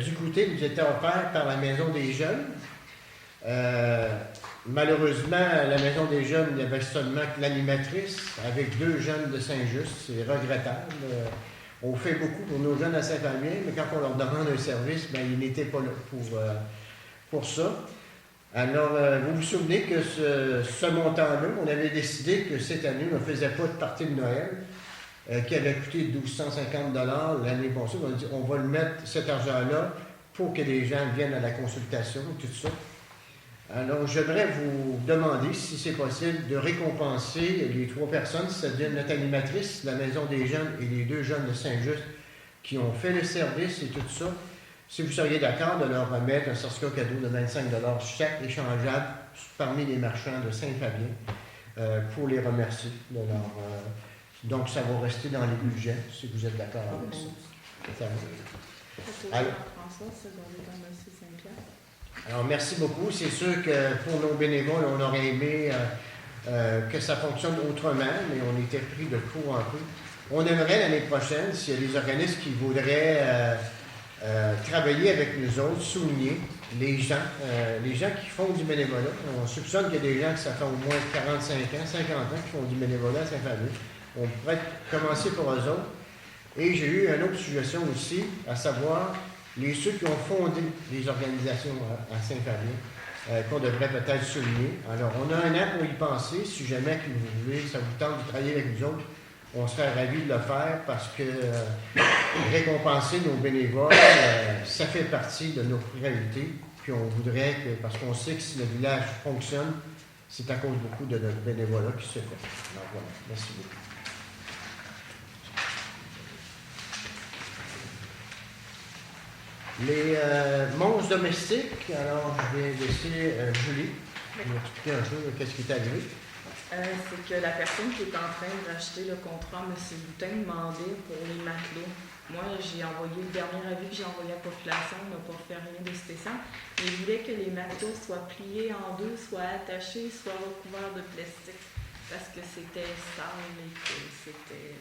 du goûter nous était offert par la Maison des Jeunes. Malheureusement, à la Maison des Jeunes, il y avait seulement que l'animatrice avec 2 jeunes de Saint-Just. C'est regrettable. On fait beaucoup pour nos jeunes à Saint-Fabien, mais quand on leur demande un service, bien, ils n'étaient pas là pour ça. Alors, vous vous souvenez que ce montant-là, on avait décidé que cette année, on ne faisait pas de partie de Noël, qui avait coûté 1 250 $ l'année passée. On a dit, on va le mettre, cet argent-là, pour que les gens viennent à la consultation, tout ça. Alors, j'aimerais vous demander, si c'est possible, de récompenser les 3 personnes, c'est-à-dire notre animatrice, la Maison des Jeunes et les 2 jeunes de Saint-Just qui ont fait le service et tout ça. Si vous seriez d'accord de leur remettre un certificat cadeau de 25 $ chaque échangeable parmi les marchands de Saint-Fabien pour les remercier de leur... donc, ça va rester dans les budgets, si vous êtes d'accord avec ça. Alors, merci beaucoup. C'est sûr que pour nos bénévoles, on aurait aimé que ça fonctionne autrement, mais on était pris de court un peu. On aimerait l'année prochaine, s'il y a des organismes qui voudraient travailler avec nous autres, souligner les gens qui font du bénévolat. On soupçonne qu'il y a des gens qui ça fait au moins 45 ans, 50 ans qui font du bénévolat à Saint-Fabien. On pourrait commencer pour eux autres. Et j'ai eu une autre suggestion aussi, à savoir ceux qui ont fondé les organisations à Saint-Fabien, qu'on devrait peut-être souligner. Alors, on a un an pour y penser. Si jamais que vous voulez, ça vous tente de travailler avec nous autres, on serait ravis de le faire parce que récompenser nos bénévoles, ça fait partie de nos priorités. Puis on voudrait que, parce qu'on sait que si le village fonctionne, c'est à cause beaucoup de notre bénévolat qui se fait. Alors voilà, merci beaucoup. Les monstres domestiques, alors je vais laisser Julie nous expliquer un peu qu'est-ce qui est arrivé. C'est que la personne qui est en train de racheter le contrat, M. Boutin, demandait pour les matelots. Moi, j'ai envoyé le dernier avis que j'ai envoyé à la population, on n'a pas fait rien de spécial. Il voulait que les matelots soient pliés en 2, soit attachés, soit recouverts de plastique, parce que c'était sale et que c'était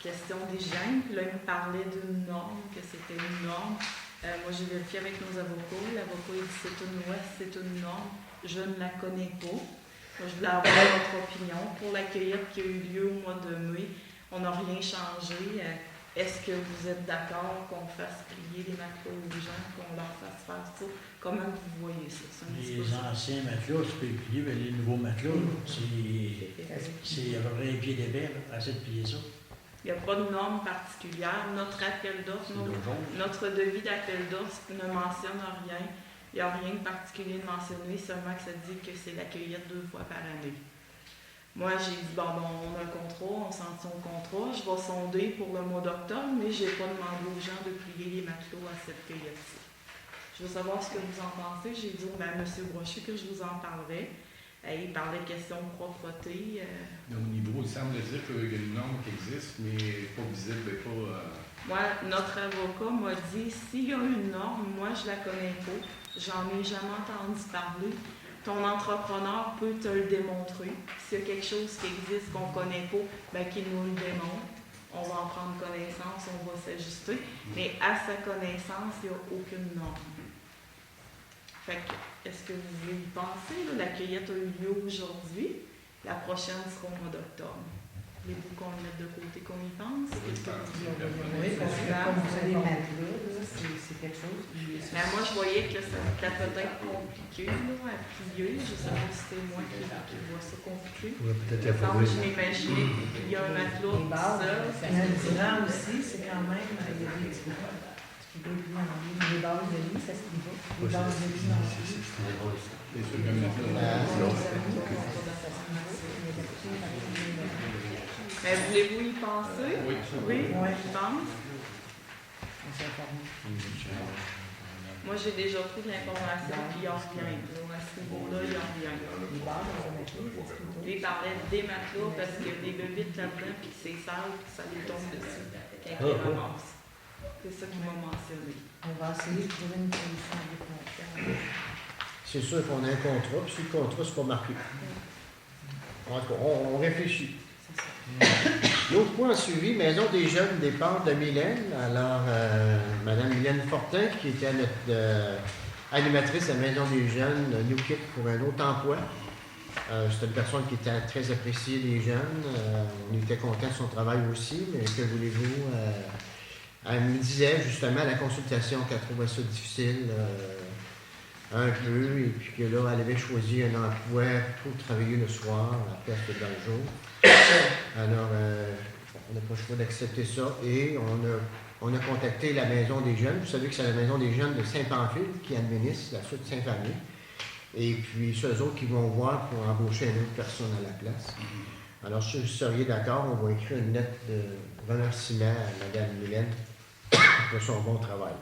question d'hygiène. Puis là, il me parlait d'une norme, que c'était une norme. Moi, j'ai vérifié avec nos avocats. L'avocat, il dit c'est une loi, c'est une norme. Je ne la connais pas. Moi, je voulais avoir votre opinion. Pour la cueillette qui a eu lieu au mois de mai, on n'a rien changé. Est-ce que vous êtes d'accord qu'on fasse plier les matelots aux gens, qu'on leur fasse faire ça? Comment vous voyez ça? Les anciens matelots, tu peux plier, mais les nouveaux matelots, c'est à peu près un pied d'épais, assez de plier ça. Il n'y a pas de norme particulière. Notre appel d'offres, notre devis d'appel d'offres ne mentionne rien. Il n'y a rien de particulier de mentionné, seulement que ça dit que c'est la cueillette 2 fois par année. Moi, j'ai dit, bon, on a un contrat, on sent son contrat, je vais sonder pour le mois d'octobre, mais je n'ai pas demandé aux gens de plier les matelots à cette cueillette-ci. Je veux savoir ce que vous en pensez. J'ai dit à M. Brochu que je vous en parlerai. Il parlait question de propreté. Au niveau, il semble dire qu'il y a une norme qui existe, mais pas visible et pas... Moi, notre avocat m'a dit, s'il y a une norme, moi, je la connais pas. J'en ai jamais entendu parler. Ton entrepreneur peut te le démontrer. S'il y a quelque chose qui existe qu'on ne connaît pas, ben, qu'il nous le démontre. On va en prendre connaissance, on va s'ajuster. Mais à sa connaissance, il n'y a aucune norme. Fait que, est-ce que vous voulez y penser? Là? La cueillette a eu lieu aujourd'hui. La prochaine sera au mois d'octobre. Voulez-vous qu'on le mette de côté, qu'on y pense? Oui, parce que comme vous avez matelas, c'est quelque chose. Mais moi, je voyais que c'était peut-être compliqué là, à plier. Je ne sais pas si c'est moi qui vois ça compliqué. Donc, je m'imaginais qu'il y a un matelas tout seul. Le divan aussi, c'est quand même... Il y a des petits bras. Les bases de lit, ça se plie pas. Les bases de lit non Mais voulez-vous y penser? Oui, Je pense. Moi, j'ai déjà pris de l'information, puis il n'y a rien. À ce niveau-là, il n'y a rien. Il parlait des matelots parce qu'il y a des bébites là-dedans, puis c'est sale, puis ça les tombe dessus quand ils ramassent. C'est ça qu'il m'a mentionné. On va essayer de trouver une solution avec mon frère. C'est sûr qu'on a un contrat, puis si le contrat, c'est pas marqué. En tout cas, on réfléchit. C'est ça. L'autre point suivi, Maison des Jeunes, départ de Mylène. Alors, Mme Mylène Fortin, qui était notre animatrice à Maison des Jeunes, nous quitte pour un autre emploi. C'est une personne qui était très appréciée des jeunes. On était contents de son travail aussi, mais que voulez-vous? Elle me disait justement à la consultation qu'elle trouvait ça difficile un peu, et puis que là, elle avait choisi un emploi pour travailler le soir à la place de dans le jour. Alors, on n'a pas le choix d'accepter ça et on a contacté la Maison des Jeunes. Vous savez que c'est la Maison des Jeunes de Saint-Pamphile qui administre la suite Saint-Famille. Et puis, c'est eux autres qui vont voir pour embaucher une autre personne à la place. Alors, si vous seriez d'accord, on va écrire une lettre de remerciement à Mme Mylène pour son bon travail.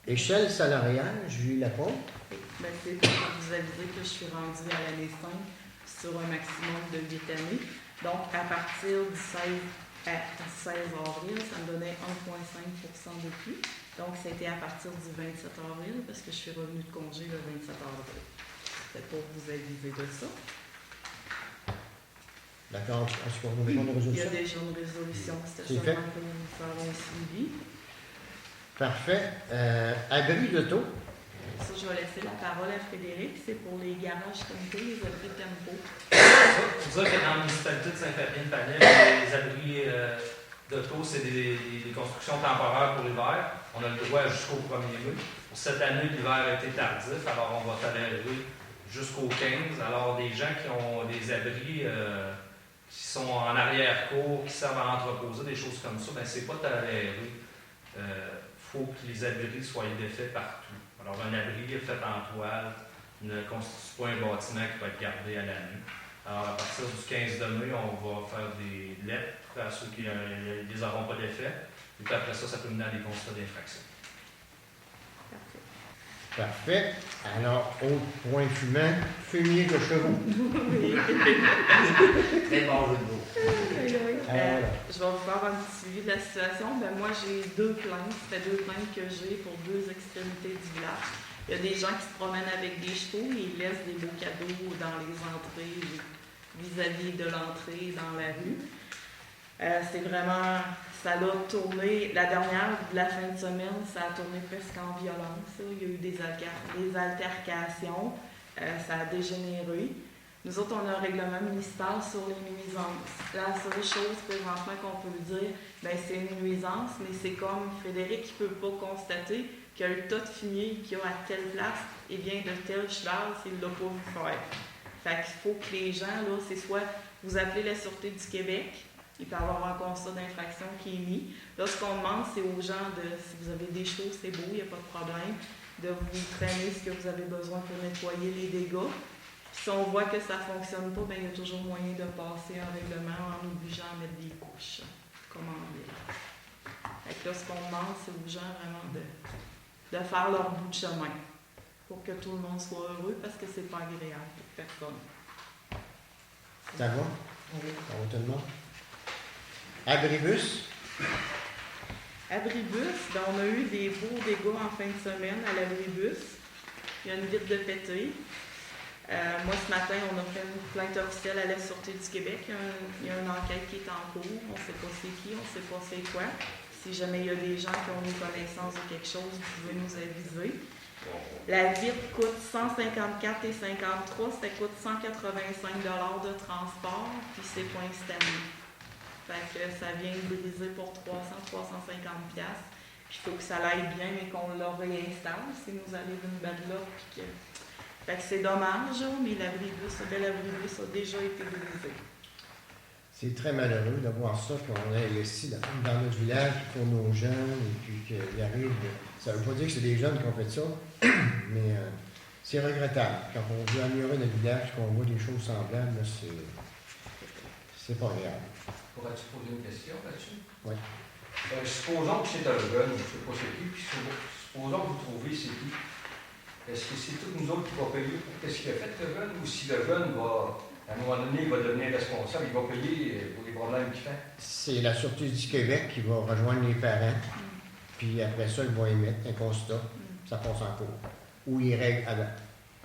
Échelle salariale, Julie Lapompe. Ben, c'est pour vous aviser que je suis rendue à l'année 5 sur un maximum de 8 années. Donc, à partir du 16 avril, ça me donnait 1,5 de plus. Donc, c'était à partir du 27 avril, parce que je suis revenue de congé le 27 avril. C'est pour vous aviser de ça. D'accord, est-ce qu'on va répondre aux Il y a résolutions? déjà une résolution, c'était C'est fait. seulement pour nous faire un suivi. Parfait. Abri d'auto. Ça, je vais laisser la parole à Frédéric. C'est pour les garages Tempo, les abris Tempo. C'est pour ça que dans la municipalité de Saint-Fabien-Palais, les abris d'auto, c'est des constructions temporaires pour l'hiver. On a le droit jusqu'au 1er mai. Pour cette année, l'hiver a été tardif, alors on va tolérer jusqu'au 15. Alors, des gens qui ont des abris qui sont en arrière-cour, qui servent à entreposer, des choses comme ça, bien, c'est pas toléré. Il faut que les abris soient défaits partout. Alors, un abri fait en toile ne constitue pas un bâtiment qui va être gardé à l'année. Alors, à partir du 15 de mai, on va faire des lettres à ceux qui ne les auront pas d'effet. Et puis après ça peut mener à des constats d'infraction. Parfait. Alors, autre point fumant, fumier de chevaux. Très bon jeu de mots. Je vais vous faire un petit suivi de la situation. Ben, moi, j'ai 2 plaintes. Ça fait 2 plaintes que j'ai pour 2 extrémités du village. Il y a des gens qui se promènent avec des chevaux et ils laissent des beaux cadeaux dans les entrées, vis-à-vis de l'entrée dans la rue. C'est vraiment, ça a tourné, la dernière, la fin de semaine, ça a tourné presque en violence. Il y a eu des altercations, ça a dégénéré. Nous autres, on a un règlement municipal sur les nuisances. La seule chose présentement qu'on peut dire, ben, c'est une nuisance, mais c'est comme Frédéric qui ne peut pas constater qu'il y a un tas de fumier qu'il y a à telle place et vient de tel cheval s'il ne l'a pas vu faire. Fait qu'il faut que les gens, là, c'est soit vous appelez la Sûreté du Québec, il peut y avoir un constat d'infraction qui est mis. Là, ce qu'on demande, c'est aux gens de, si vous avez des choses, c'est beau, il n'y a pas de problème, de vous traîner ce que vous avez besoin pour nettoyer les dégâts. Si on voit que ça ne fonctionne pas, bien, il y a toujours moyen de passer un règlement en obligeant à mettre des couches, comme en ville. Fait que là, ce qu'on demande, c'est aux gens vraiment de faire leur bout de chemin pour que tout le monde soit heureux, parce que c'est pas agréable pour personne. Ça va? Oui. Ça va tout le monde? Abribus. Abribus, ben, on a eu des beaux dégâts en fin de semaine à l'Abribus. Il y a une vitre de pété. Moi, ce matin, on a fait une plainte officielle à la Sûreté du Québec. Il y a une enquête qui est en cours. On ne sait pas c'est qui, on ne sait pas c'est quoi. Si jamais il y a des gens qui ont une connaissance de quelque chose, vous pouvez nous aviser. La vitre coûte 154,53 $. Ça coûte 185 $ de transport, puis c'est pas installé. Fait que ça vient de briser pour 350 $. Puis il faut que ça aille bien, mais qu'on le réinstalle si nous arrive une belle là. Puis que... Fait que c'est dommage, mais l'abribus, le bel abribus a déjà été brisé. C'est très malheureux de voir ça, qu'on est ici dans notre village pour nos jeunes, et puis qu'il arrive. Ça ne veut pas dire que c'est des jeunes qui ont fait ça, mais c'est regrettable. Quand on veut améliorer notre village, qu'on voit des choses semblables, c'est pas agréable. Pourrais-tu poser une question là-dessus? Oui. Supposons que c'est un jeune, je ne sais pas c'est qui, puis supposons que vous trouvez c'est qui. Est-ce que c'est tous nous autres qui va payer pour ce qu'il a fait le jeune, ou si le jeune va, à un moment donné, il va devenir responsable, il va payer pour les problèmes qu'il fait? C'est la Sûreté du Québec qui va rejoindre les parents, puis après ça, ils vont émettre un constat, ça passe en cours, ou ils règlent avant.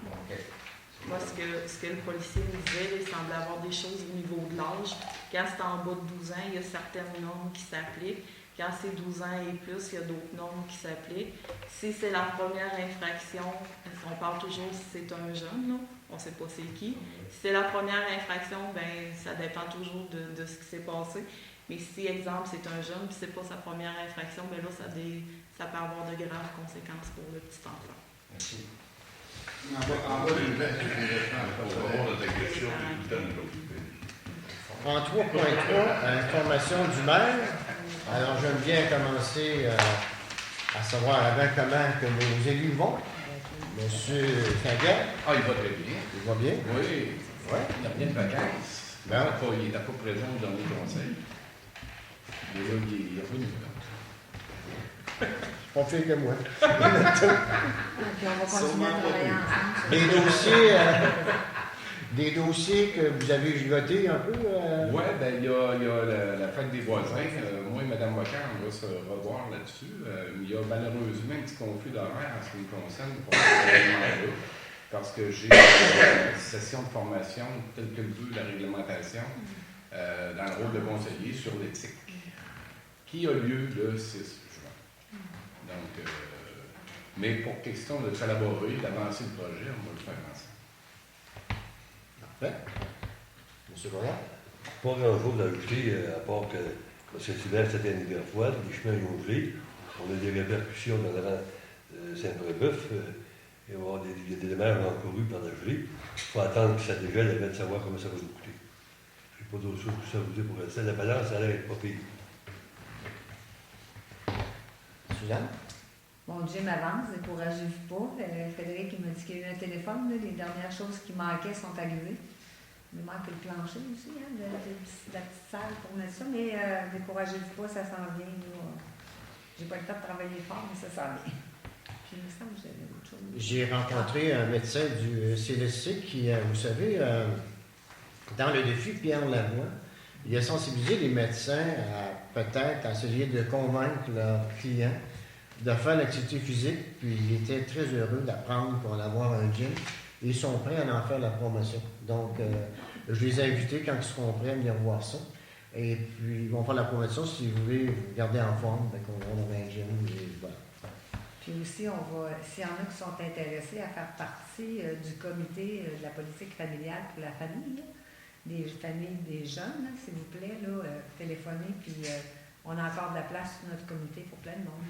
OK. Moi, ce que le policier me disait, il semblait avoir des choses au niveau de l'âge. Quand c'est en bas de 12 ans, il y a certaines normes qui s'appliquent. Quand c'est 12 ans et plus, il y a d'autres normes qui s'appliquent. Si c'est la première infraction, on parle toujours si c'est un jeune, là, on ne sait pas c'est qui. Si c'est la première infraction, ben ça dépend toujours de ce qui s'est passé. Mais si, exemple, c'est un jeune et c'est pas sa première infraction, ben là, ça peut avoir de graves conséquences pour le petit enfant. Merci. En bas du vent, c'est intéressant. On va voir ta question, puis tout le temps de l'autre. En 3.3, information du maire. Alors, j'aime bien commencer à savoir avant comment que nos élus vont. Monsieur Faguet, Ah, il va très bien. il va bien? Oui. Ouais. Il a bien de vacances. Bon. Il n'était pas présent au dernier conseil. Mais là, il est revenu. Pas pire que moi. Puis on va continuer à travailler ensemble. Des dossiers que vous avez gigotés un peu? Oui, ben, il y a la fête des voisins. Moi et Mme Bocard, on va se revoir là-dessus. Il y a malheureusement un petit conflit d'horaire en ce qui me concerne pour ce événement-là. Parce que j'ai une session de formation telle que veut la réglementation dans le rôle de conseiller sur l'éthique qui a lieu le 6 juin. Donc, mais pour question de collaborer, d'avancer le projet, on va le faire ensemble. Parfait. Monsieur Roland? Pas grand-chose à ajouter, à part que M. Sylvestre c'était un hiver froid, les chemins ont gelé. On a des répercussions dans le rang Saint-Brébeuf. Il va y avoir des démarches encourus par la gelée. Il faut attendre que ça dégèle avant de savoir comment ça va nous coûter. Je n'ai pas d'autre chose que ça à vous dire pour rester. La balance, ça a l'air pas pire. Suzanne? Bon, Jim avance, découragez-vous pas. Frédéric, il m'a dit qu'il y a eu un téléphone. Là, les dernières choses qui manquaient sont arrivées. Il manque le plancher aussi, hein, la petite salle pour mettre ça. Mais découragez-vous pas, ça s'en vient. J'ai pas le temps de travailler fort, mais ça s'en vient. Puis il me semble que j'avais autre chose. J'ai rencontré un médecin du CLSC qui, vous savez, dans le défi Pierre Lavoie, il a sensibilisé les médecins à peut-être essayer de convaincre leurs clients de faire l'activité physique, puis il était très heureux d'apprendre qu'on allait avoir un gym. Ils sont prêts à en faire la promotion. Donc, je les ai invités quand ils seront prêts à venir voir ça. Et puis, ils vont faire la promotion. Si vous voulez vous garder en forme, bien qu'on va dans un gym. Et voilà. Puis aussi, s'il y en a qui sont intéressés à faire partie du comité de la politique familiale pour la famille, là, des familles, des jeunes, là, s'il vous plaît, là, téléphonez, puis on a encore de la place sur notre comité pour plein de monde.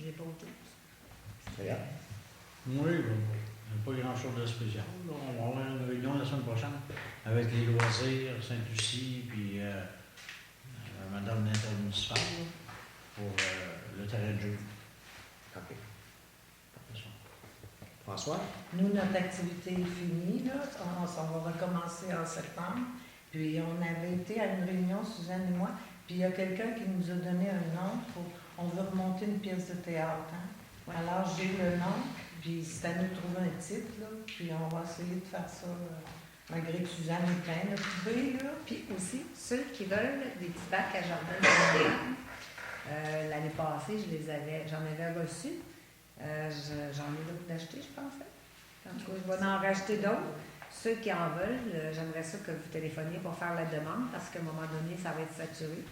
J'ai pas autre chose. Regarde. Oui, pas grand-chose de spécial. On va avoir une réunion la semaine prochaine avec les loisirs, Sainte-Lucie, puis Madame l'intermunicipale pour le terrain de jeu. OK. François? Nous, notre activité est finie, là. On va recommencer en septembre. Puis on avait été à une réunion, Suzanne et moi, puis il y a quelqu'un qui nous a donné un nom on veut remonter une pièce de théâtre. Hein? Ouais. Alors j'ai le nom, puis c'est à nous de trouver un titre, là, puis on va essayer de faire ça, malgré que Suzanne est pleine de trouver, là. Puis aussi, ceux qui veulent des petits bacs à jardin de l'année passée, j'en avais reçu. J'en ai d'autres d'acheter, je pense. En tout cas, je vais en racheter d'autres. Ceux qui en veulent, j'aimerais ça que vous téléphoniez pour faire la demande, parce qu'à un moment donné, ça va être saturé.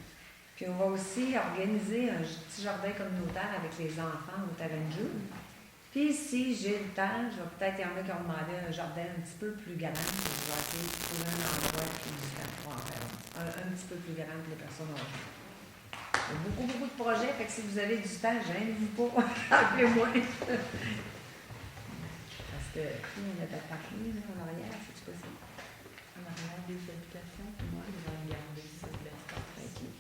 Puis on va aussi organiser un petit jardin communautaire avec les enfants au terrain de jeu. Puis si j'ai le temps, il y en a qui ont demandé un jardin un petit peu plus grand. Je vais essayer de trouver un endroit qui pour en faire un petit peu plus grand pour les personnes âgées. Il y a beaucoup de projets, fait que si vous avez du temps, gênez-vous pas, appelez-moi. Parce que on a pas parlé en arrière, c'est possible. En arrière des habitations, puis moi, je vais regarder ça de l'espace tranquille.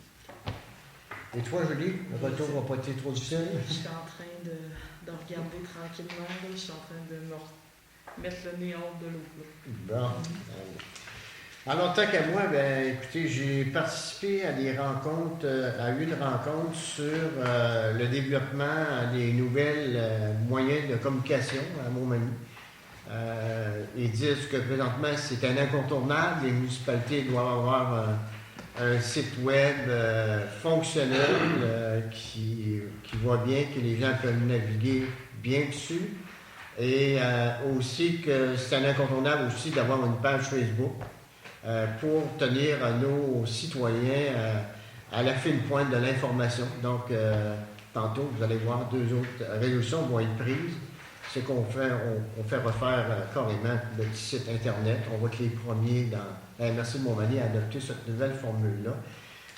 Et toi, Julie, le retour n'a pas été trop difficile? Je suis en train de regarder tranquillement, là. Je suis en train de me mettre le nez hors de l'eau. Bon. Alors, tant qu'à moi, ben, écoutez, j'ai participé à une rencontre sur le développement des nouvelles moyens de communication à Montmagny. Ils disent que présentement, c'est un incontournable. Les municipalités doivent avoir un site web fonctionnel qui va bien, que les gens peuvent naviguer bien dessus. Et aussi que c'est un incontournable aussi d'avoir une page Facebook pour tenir nos citoyens à la fine pointe de l'information. Donc, tantôt, vous allez voir 2 autres résolutions vont être prises. C'est qu'on fait, on fait refaire carrément le petit site Internet. On va être les premiers dans Merci Montmagny à adopter cette nouvelle formule-là.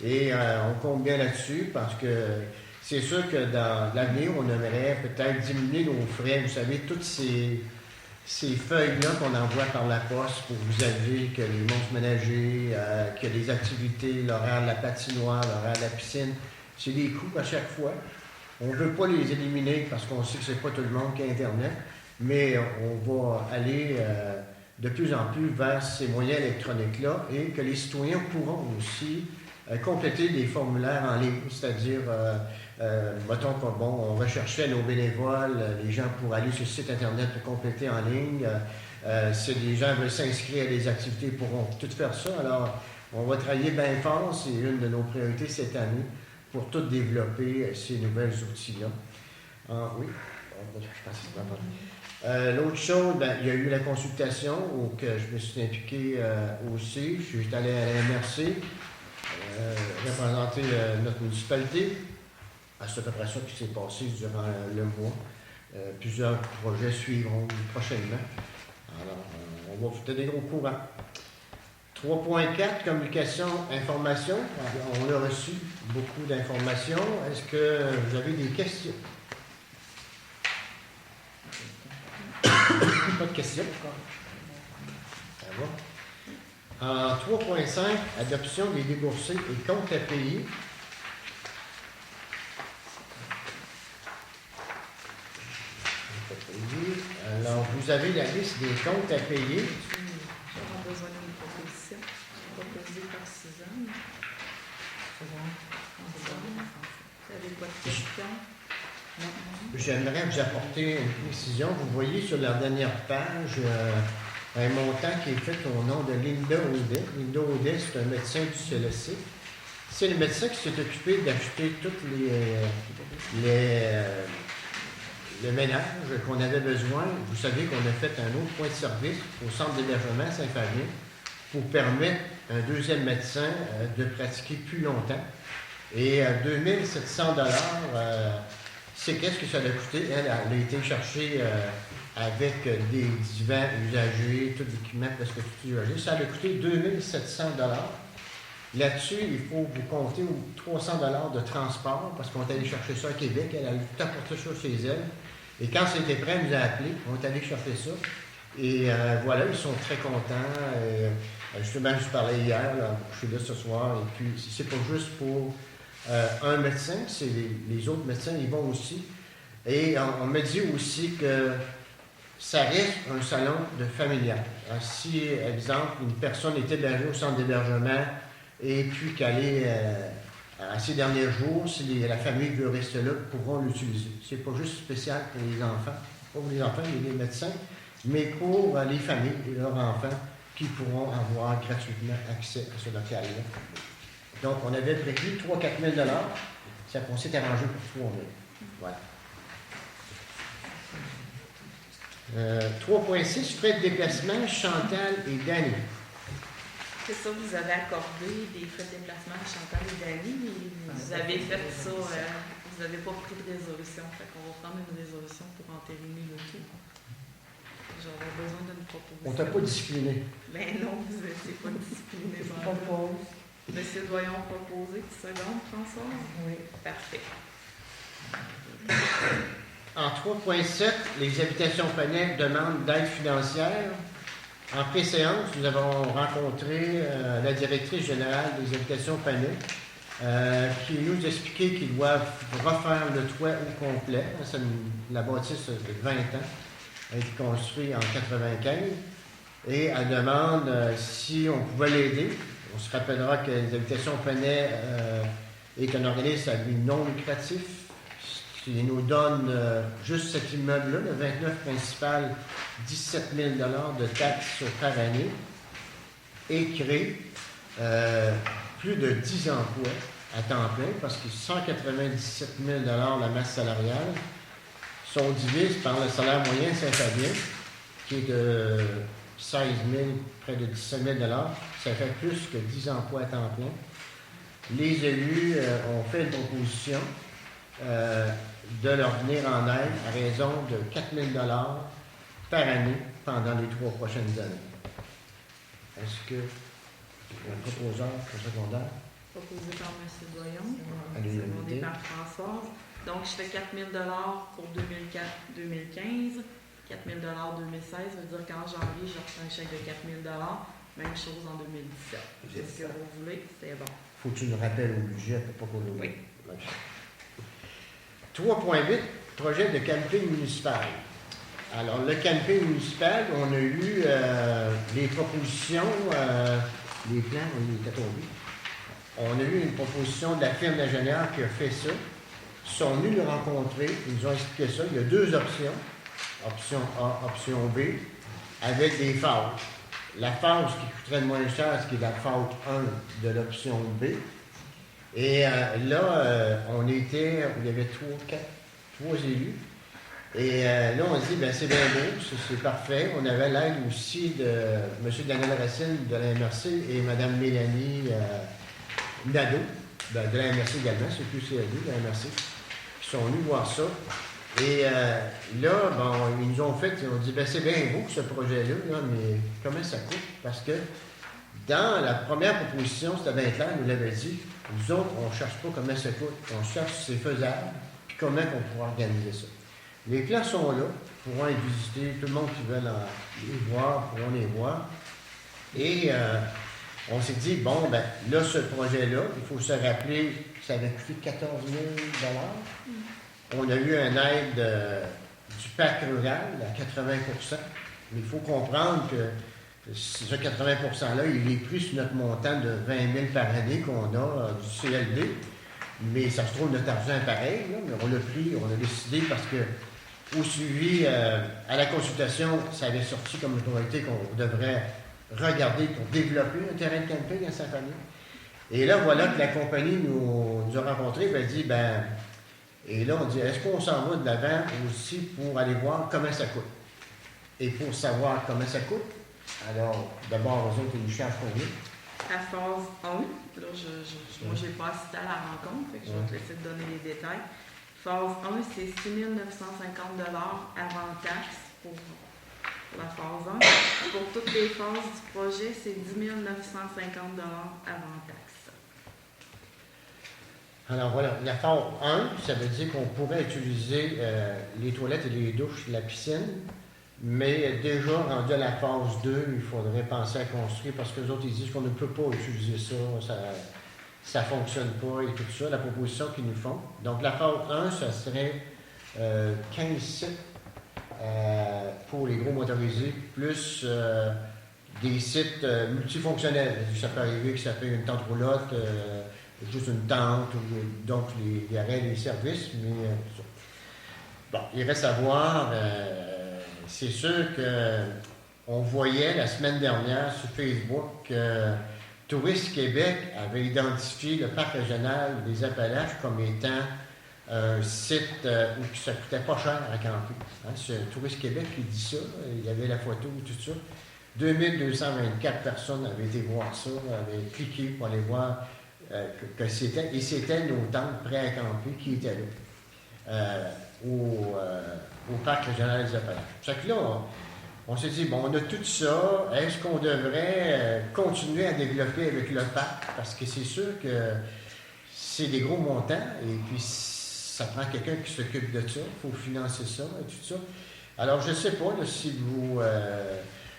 Et on compte bien là-dessus parce que c'est sûr que dans l'avenir, on aimerait peut-être diminuer nos frais. Vous savez, toutes ces feuilles-là qu'on envoie par la poste pour vous aviser que les monstres ménagers, que les activités, l'horaire de la patinoire, l'horaire de la piscine, c'est des coûts à chaque fois. On ne veut pas les éliminer parce qu'on sait que ce n'est pas tout le monde qui a Internet, mais on va aller de plus en plus vers ces moyens électroniques-là et que les citoyens pourront aussi compléter des formulaires en ligne, c'est-à-dire, mettons qu'on recherchait nos bénévoles, les gens pour aller sur le site Internet pour compléter en ligne. Si les gens veulent s'inscrire à des activités, ils pourront tout faire ça. Alors, on va travailler bien fort, c'est une de nos priorités cette année, pour tout développer ces nouvelles outils-là. Oui, je pense que c'est pas mal. L'autre chose, il y a eu la consultation où je me suis impliqué aussi. Je suis allé à la MRC représenter notre municipalité. C'est à peu près ça qui s'est passé durant le mois. Plusieurs projets suivront prochainement. Alors, on va vous tenir au courant. 3.4, communication, information. On a reçu beaucoup d'informations. Est-ce que vous avez des questions? Pas de questions? Ça va. En 3.5, adoption des déboursés et comptes à payer. Alors, vous avez la liste des comptes à payer. J'aurai besoin d'une proposition. Proposée par Suzanne. Vous avez quoi de question? J'aimerais vous apporter une précision. Vous voyez sur la dernière page un montant qui est fait au nom de Linda Audet. Linda Audet, c'est un médecin du CLSC. C'est le médecin qui s'est occupé d'acheter toutes le ménage qu'on avait besoin. Vous savez qu'on a fait un autre point de service au centre d'hébergement à Saint-Fabien pour permettre à un deuxième médecin de pratiquer plus longtemps. Et à 2 700 $, c'est qu'est-ce que ça a coûté? Elle a été chercher avec des divans usagés, tout l'équipement presque tout usagé. Ça a coûté 2 700 $. Là-dessus, il faut vous compter 300 $ de transport parce qu'on est allé chercher ça à Québec. Elle a tout apporté ça chez elle. Et quand c'était prêt, elle nous a appelé. On est allé chercher ça. Et voilà, ils sont très contents. Justement, je parlais hier, là, je suis là ce soir. Et puis, c'est pas juste pour un médecin, c'est les autres médecins, ils vont aussi. Et on me dit aussi que ça reste un salon de familial. Alors, si, exemple, une personne est hébergée au centre d'hébergement et puis qu'elle est à ces derniers jours, si la famille veut rester là, pourront l'utiliser. C'est pas juste spécial pour les enfants, pas pour les enfants, mais les médecins, mais pour les familles et leurs enfants qui pourront avoir gratuitement accès à ce local-là. Donc, on avait prévu 3 000 à 4 000 $. Ça, on s'est arrangé pour 3 000. Voilà. 3.6, frais de déplacement, Chantal et Dany. C'est ça, vous avez accordé des frais de déplacement à Chantal et Dany, mais vous avez fait ça, vous n'avez pas pris de résolution. Fait qu'on va prendre une résolution pour entériner le tout. J'aurais besoin d'une proposition. On t'a pas discipliné. Ben non, vous n'étiez pas discipliné. Monsieur Doyon proposé, petite seconde, Françoise? Oui. Parfait. En 3.7, les habitations Panay demandent d'aide financière. En pré-séance, nous avons rencontré la directrice générale des habitations Panay qui nous expliquait qu'ils doivent refaire le toit au complet. La bâtisse de 20 ans a été construite en 95 et elle demande si on pouvait l'aider. On se rappellera que les habitations Panay est un organisme à but non lucratif qui nous donne juste cet immeuble-là, le 29 principal, 17 000 $ de taxes par année et crée plus de 10 emplois à temps plein parce que 197 000 $ la masse salariale, Si on divise par le salaire moyen de Saint-Fabien, qui est de 16 000, près de 17 000 ça fait plus que 10 emplois à temps plein. Les élus ont fait une proposition de leur venir en aide à raison de 4 000 par année pendant les 3 prochaines années. Est-ce que le proposeur secondaire? Proposé par M. Doyon, Allez, secondé l'idée. par Françoise. Donc, je fais 4 000 pour 2015, 4 000 2016, ça veut dire qu'en janvier, je reçois un chèque de 4 000 même chose en 2017. Est-ce que vous voulez? C'est bon. Faut que tu nous rappelles au budget pour pas qu'on l'oublie. Oui. OK. 3.8, projet de camping municipal. Alors, le camping municipal, on a eu les propositions, les plans, on y était tombés. On a eu une proposition de la firme d'ingénieurs qui a fait ça. Ils sont venus nous rencontrer, ils nous ont expliqué ça. Il y a 2 options, option A, option B, avec des phases. La phase qui coûterait le moins cher, ce qui est la phase 1 de l'option B. Et là, il y avait 3 élus. Et là, on dit, ben c'est bien beau, c'est parfait. On avait l'aide aussi de M. Daniel Racine de la MRC et Mme Mélanie Nadeau, de la MRC également, c'est plus CLD, de la MRC, qui sont venus voir ça. Et là, bon, ils nous ont fait, ils ont dit, ben c'est bien beau ce projet-là, là, mais comment ça coûte? Parce que dans la première proposition, c'était bien clair, nous l'avait dit, nous autres, on ne cherche pas comment ça coûte, on cherche si c'est faisable, puis comment on pourra organiser ça. Les plans sont là, pourront être visités, tout le monde qui veut les voir pourront les voir. Et on s'est dit, bon, ben là, ce projet-là, il faut se rappeler que ça avait coûté 14 000 On a eu une aide du parc rural à 80 mais il faut comprendre que ce 80 %-là, il est pris sur notre montant de 20 000 par année qu'on a du CLD. Mais ça se trouve notre argent pareil, là, mais on l'a pris, on a décidé parce que au suivi, à la consultation, ça avait sorti comme autorité qu'on devrait regarder pour développer un terrain de camping à Saint-Fabien. Et là, voilà que la compagnie nous a rencontrés, elle dit, ben, et là, on dit, est-ce qu'on s'en va de l'avant aussi pour aller voir comment ça coûte? Et pour savoir comment ça coûte, alors, d'abord, eux autres, ils nous cherchent combien? À phase 1, là, moi, je n'ai pas assisté à la rencontre, fait que je vais te laisser te donner les détails. Phase 1, c'est 6 950 avant taxe pour la phase 1. Pour toutes les phases du projet, c'est 10 950 avant taxe. Alors voilà, la phase 1, ça veut dire qu'on pourrait utiliser les toilettes et les douches de la piscine, mais déjà rendu à la phase 2, il faudrait penser à construire parce que les autres ils disent qu'on ne peut pas utiliser ça ne fonctionne pas et tout ça, la proposition qu'ils nous font. Donc la phase 1, ça serait 15 sites pour les gros motorisés, plus des sites multifonctionnels. Ça peut arriver que ça fait une tente roulotte, juste une tente, donc il y aurait des services, mais bon, il reste à voir. C'est sûr qu'on voyait la semaine dernière sur Facebook que Tourisme Québec avait identifié le parc régional des Appalaches comme étant un site où ça ne coûtait pas cher à camper. Hein, c'est Tourisme Québec qui dit ça, il y avait la photo et tout ça. 2224 personnes avaient été voir ça, avaient cliqué pour aller voir que c'était, et c'était nos tentes prêts à camper qui étaient là, au parc régional des Appalaches. Ça fait que là, on s'est dit, bon, on a tout ça, est-ce qu'on devrait continuer à développer avec le parc? Parce que c'est sûr que c'est des gros montants, et puis ça prend quelqu'un qui s'occupe de ça, il faut financer ça et tout ça. Alors, je ne sais pas là, si vous...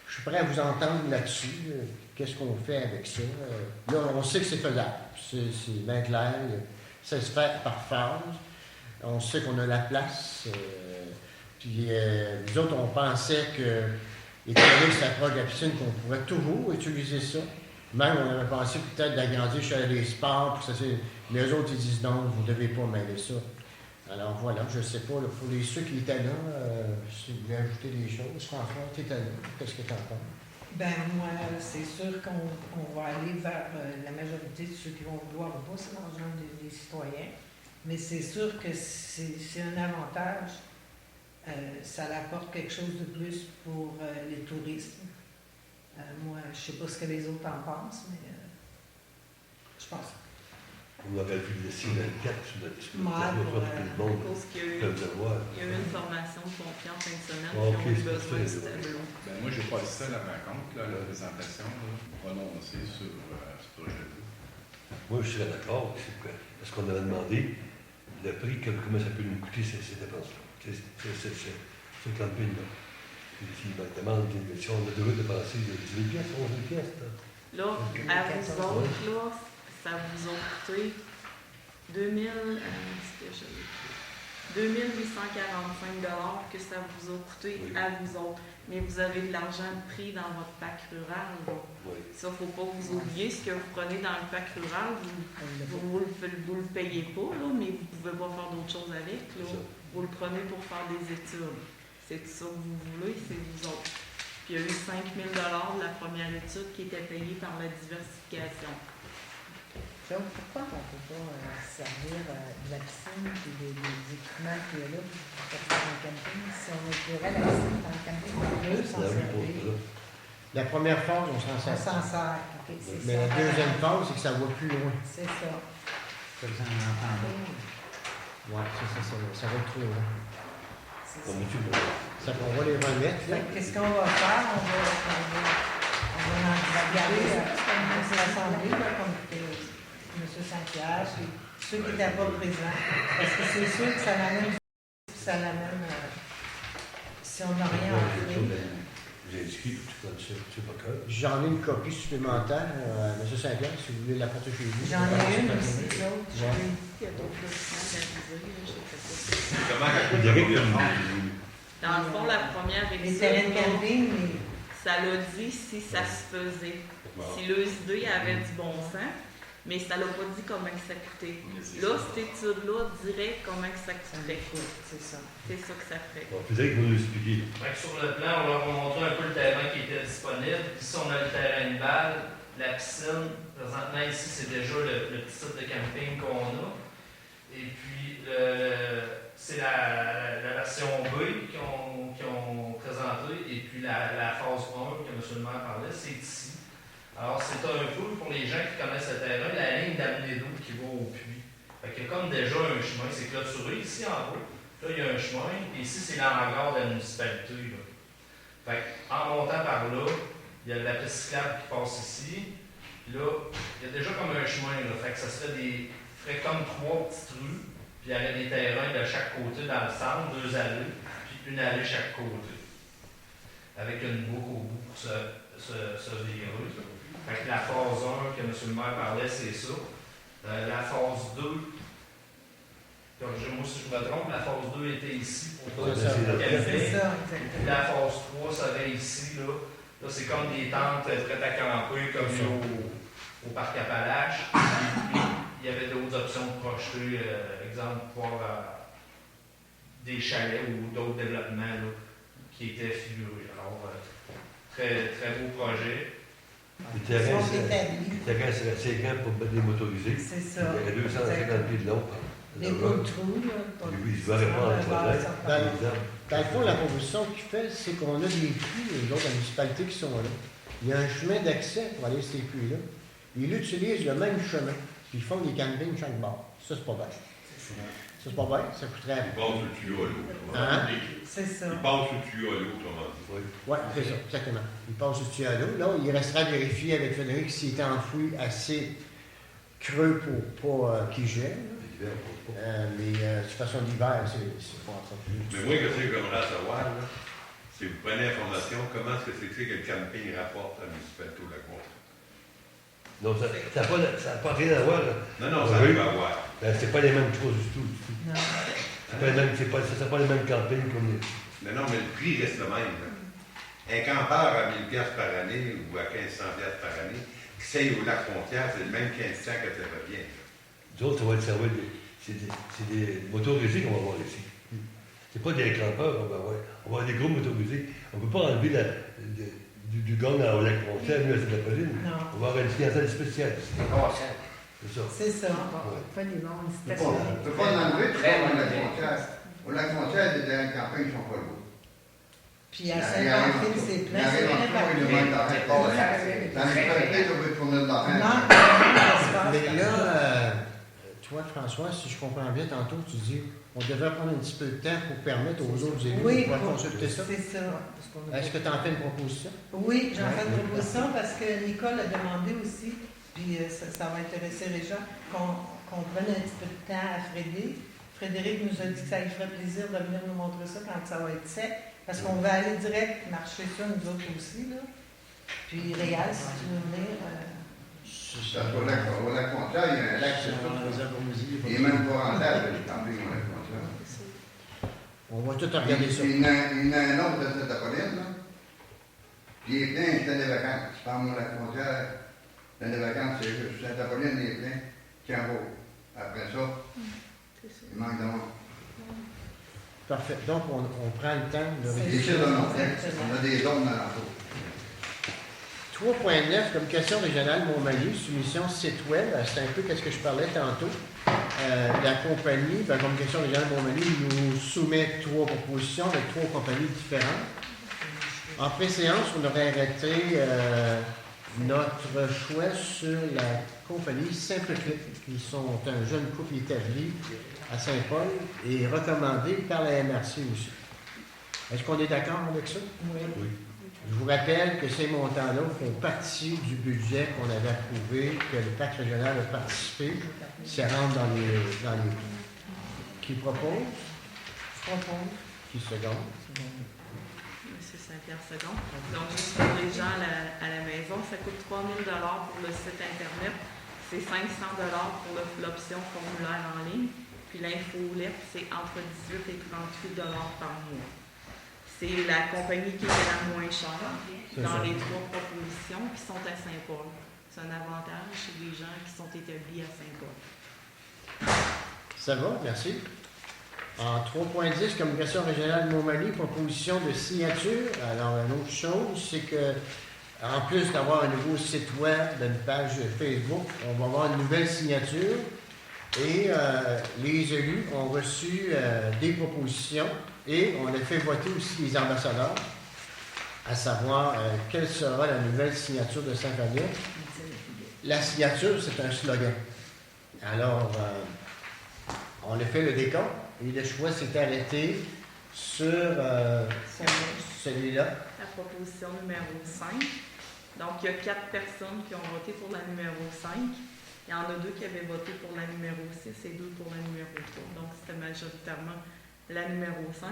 je suis prêt à vous entendre là-dessus. Qu'est-ce qu'on fait avec ça? Là, on sait que c'est faisable, c'est bien clair, ça se fait par phase. On sait qu'on a la place. Puis nous autres, on pensait que, étant donné que ça proche de la piscine, qu'on pourrait toujours utiliser ça. Même, on avait pensé peut-être d'agrandir chez les sports, pour ça, mais eux autres, ils disent non, vous ne devez pas mêler ça. Alors voilà, je ne sais pas, là, pour ceux qui étaient là, si vous voulez ajouter des choses, François, tu étais là, qu'est-ce que tu en penses? Ben moi, c'est sûr qu'on va aller vers la majorité de ceux qui vont vouloir ou pas, c'est l'argent des citoyens. Mais c'est sûr que c'est un avantage ça apporte quelque chose de plus pour les touristes. Moi, je ne sais pas ce que les autres en pensent, mais je pense. On aurait pu laisser la carte sur notre Ouais, tableau pour que tout le À monde cause qu'il y a eu, puisse le voir. il y a eu une formation de pompiers en fin de semaine, Ok, puis on a eu c'est besoin de parfait, ce là. tableau. Ben, moi, j'ai pas le seul à la rencontre, là, la présentation, là, prononcée sur ce projet-là. Moi, je serais d'accord. Parce qu'on avait demandé le prix, comment ça peut nous coûter ces dépenses-là. Ce camping-là. Puis s'il me demande si on a devrait dépenser 10 000 piastres, 11 000 piastres. Là, à vous autres, là, ça vous a coûté 2845 que ça vous a coûté Oui. à vous autres. Mais vous avez de l'argent pris dans votre pack rural. Là. Oui. Ça, il ne faut pas vous oublier. Ce que vous prenez dans le pack rural, vous le payez pas, là, mais vous ne pouvez pas faire d'autres choses avec. Là. C'est ça. Vous le prenez pour faire des études. C'est ça que vous voulez, c'est vous autres. Puis il y a eu 5 000 de la première étude qui était payée par la diversification. Donc, pourquoi on ne peut pas servir de la piscine et des équipements qu'il y a là pour faire un camping? Si on ouvrait la piscine dans le camping, on peut s'en C'est la même chose, servir. là. La première phase, on s'en On sert. s'en sert. OK, c'est Mais la ça. deuxième phase, c'est que ça va plus loin. C'est ça. Fait que ça en entend. Ouais, ça va trop loin. C'est Comme ça. tu veux. Ça, on va les remettre, là. Fait que qu'est-ce qu'on va faire? On va regarder l'Assemblée, là, comme M. Saint-Pierre, puis ceux qui n'étaient pas présents. Parce que c'est sûr que ça l'amène, si on n'a rien à offrir. J'ai inscrit, tu connais ça, tu sais pas que. J'en ai une copie supplémentaire, M. Saint-Pierre, si vous voulez la porter chez vous. J'en ai une aussi, l'autre. Ouais. Il y a d'autres documents d'analyser, là, je sais pas. Comment ça coûte Derek, combien de comme- monde? Dans le fond, la première Les étude, terrains de camping, mais ça l'a dit si ça se faisait. Bon. Si les idées avaient du bon sens, mais ça l'a pas dit comment que ça coûtait. Mais c'est Là, ça. cette étude-là dirait comment que ça ça coûterait. m'écoute, c'est ça. C'est ça que ça ferait. Bon, puis Derek va nous expliquer. Fait que sur le plan, on leur a montré un peu le terrain qui était disponible. Ici, on a le terrain de balle, la piscine. Présentement, ici, c'est déjà le petit site de camping qu'on a. Et puis, c'est la version B qu'ils ont présentée. Et puis, la phase 1 que M. le maire parlait, c'est ici. Alors, c'est un peu, pour les gens qui connaissent le terrain, la ligne d'amener d'eau qui va au puits. Fait qu'il y a comme déjà un chemin, c'est clôturé ici en haut. Là, il y a un chemin, et ici, c'est l'hangar de la municipalité. Là. Fait en montant par là, il y a la piste cyclable qui passe ici. Puis là, il y a déjà comme un chemin. Là. Fait que ça ferait comme 3 petites rues. Puis il y aurait des terrains de chaque côté dans le centre, 2 allées, puis une allée chaque côté. Avec une boucle au bout pour se virer. Fait que la phase 1 que M. le maire parlait, c'est ça. La phase 2, corrigez-moi si je me trompe, la phase 2 était ici pour C'est ça. camping. C'est ça, Puis exactement. la phase 3, ça va ici, là. Là, c'est comme des tentes prêtes à camper, comme il y a au parc Appalaches. Puis, il y avait d'autres options de projeter, exemple, pour des chalets ou d'autres développements là, qui étaient figurés. Alors, très, très beau projet. Le terrain, Ils sont établis. le terrain serait 50 pour mettre des motorisés. C'est Il ça. y aurait 250 pieds de long. Des beaux trous, là. pas- Oui, je vais répondre à ton aide. Dans le fond, la proposition qu'il fait, c'est qu'on a des puits, les autres municipalités qui sont là. Il y a un chemin d'accès pour aller sur ces puits-là. Ils utilisent le même chemin, puis ils font des campings chaque bord. Ça, c'est pas bien. Ça, c'est pas bien. Ça coûterait. Il passe le tuyau à l'eau. Hein? C'est ça. Il passe le tuyau à l'eau, autrement dit. Oui. Oui, c'est ça, exactement. Il passe au-dessus à l'eau. Là, il restera à vérifier avec Frédéric s'il est enfoui assez creux pour pas qu'il gèle. L'hiver, on peut pas. Mais de toute façon, l'hiver, c'est pas encore plus. Mais moi, qu'est-ce que j'aimerais savoir, là, c'est vous prenez l'information, comment est-ce que c'est que le camping rapporte à la municipalité de la Côte? Non, ça n'a pas rien à voir. Là. Non, ça Oui. arrive à voir. Ben, c'est pas les mêmes choses du tout. Non. C'est pas les mêmes, c'est pas les mêmes campings comme les. Non, mais le prix reste le même. Là. Un campeur à 1000$ par année ou à 1500$ par année, qui s'aille au lac Frontière, c'est le même 1500$ que ça revient. Nous autres, ça va être servi c'est des motorisés qu'on va avoir ici. C'est pas des campeurs qu'on va avoir. On va avoir des gros motorisés. On ne peut pas enlever du gang au lac Frontière, nous, à la colline. Non. On va avoir une clientèle spéciale ici. C'est ça. C'est ça. Ouais. Pas des noms, Tu peux pas l'enlever, tu vas dans la frontière. Au lac Frontière, les terrains de campagne ne sont pas lourds. Puis à Saint-Paul, c'est plein, c'est plein partout. Il manque d'arrêt. Dans les traités, on veut tourner de l'arrêt. Mais là, toi, François, si je comprends bien, tantôt, tu dis on devrait prendre un petit peu de temps pour permettre aux autres élus de pouvoir consulter ça. C'est ça. Est-ce que tu en fais une proposition? Oui, j'en fais une proposition parce que Nicole a demandé aussi, puis ça va intéresser les gens, qu'on prenne un petit peu de temps à Frédéric nous a dit que ça lui ferait plaisir de venir nous montrer ça quand ça va être sec, parce qu'on va aller direct marcher ça, nous autres aussi, là. Puis Réal, si tu veux venir... Au lac Frontière, il y a un lac, c'est tout. Il n'est même pas rentable, le camping au lac Frontière. On va tout regarder ça. Il y en a un autre de Saint-Apolline, là. Puis il est plein, c'est des vacances. Tu parles au lac Frontière, c'est des vacances, c'est juste. Saint-Apolline, il est plein. Tiens, beau. Après ça, il manque de monde. Parfait. Donc, on prend le temps de réfléchir. On a des zones dans l'entour. 3.9, communication régionale Montmagny, soumission site web. C'est un peu ce que je parlais tantôt. La compagnie, la communication régionale Montmagny, nous soumet 3 propositions avec 3 compagnies différentes. En pré-séance, on aurait arrêté notre choix sur la compagnie Simple Clic, qui sont un jeune couple établi à Saint-Paul et recommandé par la MRC aussi. Est-ce qu'on est d'accord avec ça? Oui. Je vous rappelle que ces montants-là font partie du budget qu'on avait approuvé, que le pacte régional a participé. Ça rentre dans les prix. Qui propose? Je propose. Qui seconde? Monsieur Saint-Pierre Seconde. Donc, juste pour les gens à la maison, ça coûte 3 000 pour le site Internet. C'est 500 pour l'option formulaire en ligne. Puis l'infolette, c'est entre 18 et 38 par mois. C'est la compagnie qui est la moins chère dans les 3 propositions qui sont à Saint-Paul. C'est un avantage chez les gens qui sont établis à Saint-Paul. Ça va, merci. En 3.10, communication régionale Montmagny, proposition de signature. Alors, une autre chose, c'est que en plus d'avoir un nouveau site web, une page Facebook, on va avoir une nouvelle signature. Et les élus ont reçu des propositions et on a fait voter aussi les ambassadeurs, à savoir quelle sera la nouvelle signature de Saint-Fabien. La signature, c'est un slogan. Alors, on a fait le décompte et le choix s'est arrêté sur celui-là. La proposition numéro 5. Donc, il y a 4 personnes qui ont voté pour la numéro 5. Il y en a 2 qui avaient voté pour la numéro 6 et 2 pour la numéro 3. Donc, c'était majoritairement la numéro 5.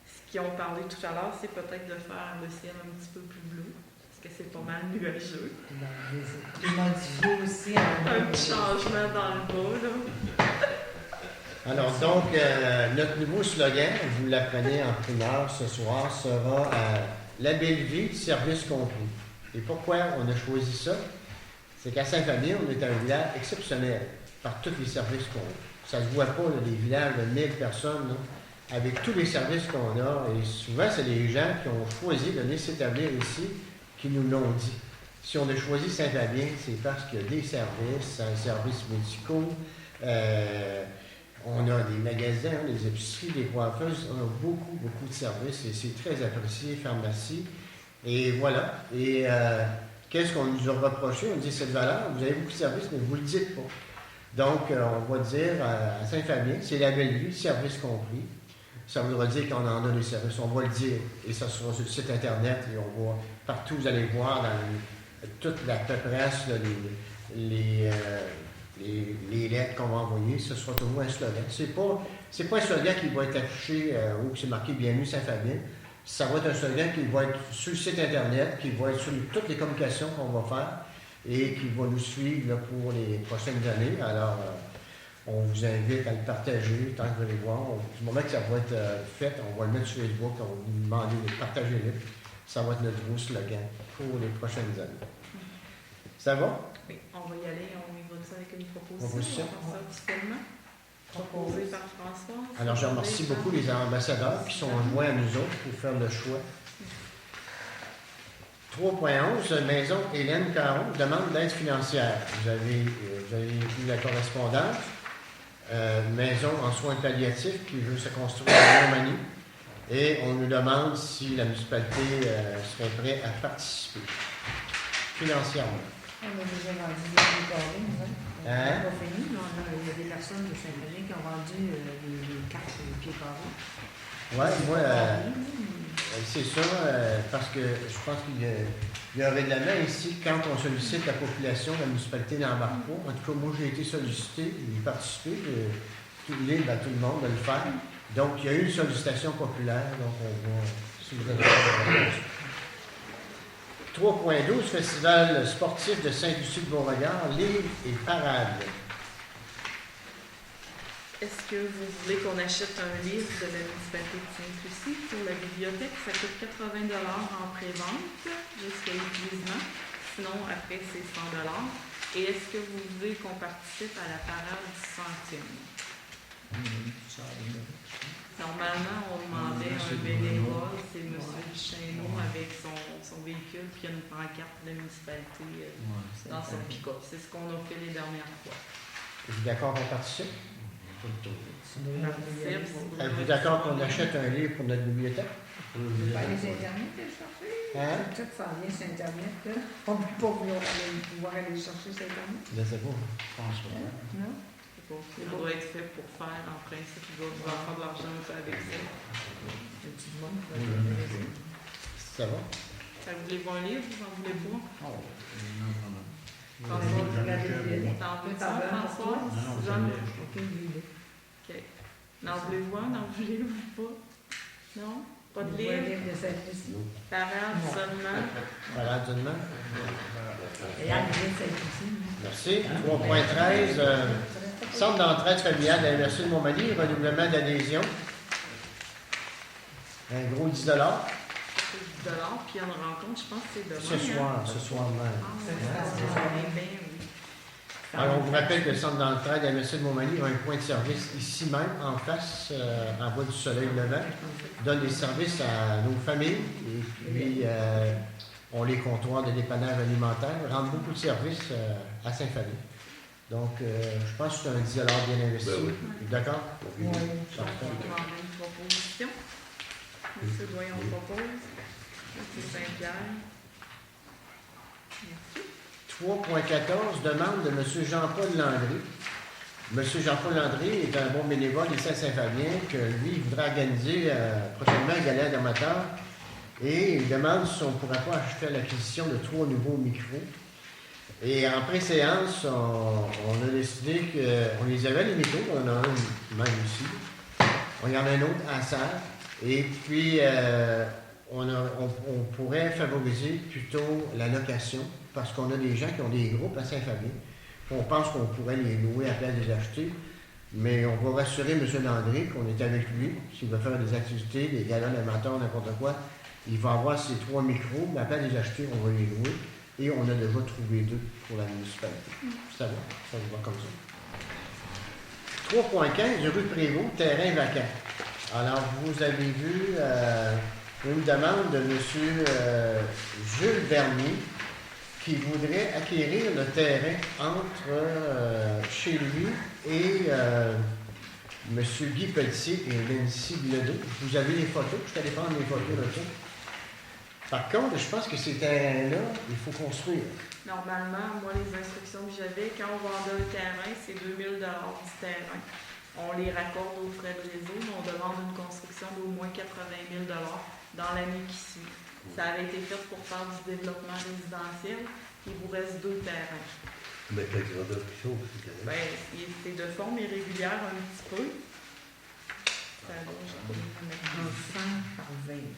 Ce qu'ils ont parlé tout à l'heure, c'est peut-être de faire le ciel un petit peu plus bleu, parce que c'est pas mal nuageux. Puis modifier aussi un petit changement dans le bas, là. Alors, donc, notre nouveau slogan, vous l'apprenez en primaire ce soir, sera La belle vie, service compris. Et pourquoi on a choisi ça? C'est qu'à Saint-Fabien, on est un village exceptionnel par tous les services qu'on a. Ça ne se voit pas, là, des villages de 1000 personnes, là, avec tous les services qu'on a. Et souvent, c'est les gens qui ont choisi de venir s'établir ici qui nous l'ont dit. Si on a choisi Saint-Fabien, c'est parce qu'il y a des services médicaux, on a des magasins, des épiceries, des coiffeuses, on a beaucoup, beaucoup de services et c'est très apprécié, pharmacie. Et voilà. Et qu'est-ce qu'on nous a reproché? On dit cette valeur, vous avez beaucoup de services, mais vous ne le dites pas. Donc, on va dire à Saint-Fabien, c'est la belle vie, service compris. Ça voudra dire qu'on en a des services, on va le dire. Et ça sera sur le site Internet et on va, partout vous allez voir dans toute la paperasse, là, les lettres qu'on va envoyer, ce sera toujours un slogan. C'est pas un slogan qui va être affiché où c'est marqué Bienvenue Saint-Fabien. Ça va être un slogan qui va être sur le site Internet, qui va être sur toutes les communications qu'on va faire et qui va nous suivre là, pour les prochaines années. Alors, on vous invite à le partager tant que vous allez voir. Du moment que ça va être fait, on va le mettre sur Facebook, on va vous demander de partager le. Ça va être notre nouveau slogan pour les prochaines années. Ça va? Oui, on va y aller, on y va ça avec une proposition. Proposition. On va faire ça différemment. Proposé par François. Alors, je remercie beaucoup les ambassadeurs qui sont joints à nous autres pour faire le choix. 3.11, Maison Hélène Caron demande d'aide financière. Vous avez eu la correspondance. maison en soins palliatifs qui veut se construire à Montmagny. Et on nous demande si la municipalité serait prête à participer financièrement. On a déjà vendu des carrés, nous autres. On Hein? n'a pas fini, mais il y a des personnes de Saint-Denis qui ont vendu des cartes de pieds carrés. Oui, moi, c'est ça, parce que je pense qu'il y aurait de la main ici, quand on sollicite la population, la municipalité n'embarque pas. En tout cas, moi, j'ai été sollicité, j'ai participé, libre à tout le monde de le faire. Donc, il y a eu une sollicitation populaire, donc on va, si vous avez 3.12, Festival sportif de Saint-Lucie de Beauregard, livres et parades. Est-ce que vous voulez qu'on achète un livre de la municipalité de Sainte-Lucie pour la bibliothèque? Ça coûte 80 $ en pré-vente jusqu'à épuisement. Sinon, après, c'est 100 $. Et est-ce que vous voulez qu'on participe à la parade du centime? Normalement, on demandait un bénévole, c'est M. Duchesneau avec son véhicule, puis il y a une pancarte de la municipalité dans son pick-up. C'est ce qu'on a fait les dernières fois. Êtes-vous d'accord qu'on participe? Participe, si vous Êtes-vous voulez. d'accord qu'on achète un livre pour notre bibliothèque? Pas les Internet, les chercher. Hein? Tout ça vient sur Internet, là. On ne peut pas pouvoir aller chercher sur Internet. Je ne sais pas. Je pense pas. Non? Ça doit être fait pour faire, en principe, il doit pouvoir faire de l'argent un peu avec ça. Le petit monde, quoi. Ça va? Vous voulez voir un livre, vous en voulez pas? Oh, non. François, la bibliothèque. t'en veux T'en veux un François? Non, non, Suzanne? c'est Aucune idée. OK. N'en voulez-vous un? N'en voulez-vous pas? Non? Pas de livre? livre de Saint-Lucie. Parade seulement? Voilà, demain. Et Anne vient de Saint-Lucie. Merci. 3.13, Centre d'entraide familiale de l'Université de Montmagny, renouvellement d'adhésion. Un gros 10 $. C'est 10 $, puis il y a une rencontre, je pense que c'est demain. Ce soir même. Ben oui. Alors, on vous rappelle que le Centre d'entraide de l'Université de Montmagny a un point de service ici même, en face, en bas du soleil levant. Donne des services à nos familles et puis on les comptoirs de dépannage alimentaire. Rend beaucoup de services à Saint-Famille. Donc, je pense que c'est un 10 $ bien investi. Ben oui. D'accord? Oui. Donc, on va demander une proposition. M. Doyon propose. M. Saint-Pierre. Merci. 3.14, demande de M. Jean-Paul Landry. M. Jean-Paul Landry est un bon bénévole ici à Saint-Fabien que lui, il voudra organiser prochainement un gala d'amateurs et il demande si on ne pourrait pas acheter l'acquisition de 3 nouveaux micros. Et en pré-séance, on a décidé qu'on les avait les micros, on en a un même ici. Il y en a un autre à la salle. Et puis, on pourrait favoriser plutôt la location parce qu'on a des gens qui ont des groupes à Saint-Fabien. On pense qu'on pourrait les louer à place de les acheter. Mais on va rassurer M. Landry qu'on est avec lui. S'il veut faire des activités, des galas d'amateurs, n'importe quoi, il va avoir ses 3 micros, mais à place de les acheter, on va les louer. Et on a déjà trouvé 2 pour la municipalité. Ça va comme ça. 3.15, rue Prévost, terrain vacant. Alors, vous avez vu une demande de M. Jules Bernier qui voudrait acquérir le terrain entre chez lui et M. Guy Pelletier et Nancy Bledo. Vous avez les photos, je suis allé prendre les photos de tout. Par contre, je pense que ces terrains-là, il faut construire. Normalement, moi, les instructions que j'avais, quand on vendait un terrain, c'est 2 000 $ du terrain. On les raccorde aux frais de réseau, mais on demande une construction d'au moins 80 000 $ dans l'année qui suit. Ça avait été fait pour faire du développement résidentiel. Il vous reste 2 terrains. Mais avec les adoptions, c'est quand même. C'est de forme irrégulière un petit peu. Ça va, je vais mettre En 100 par 20.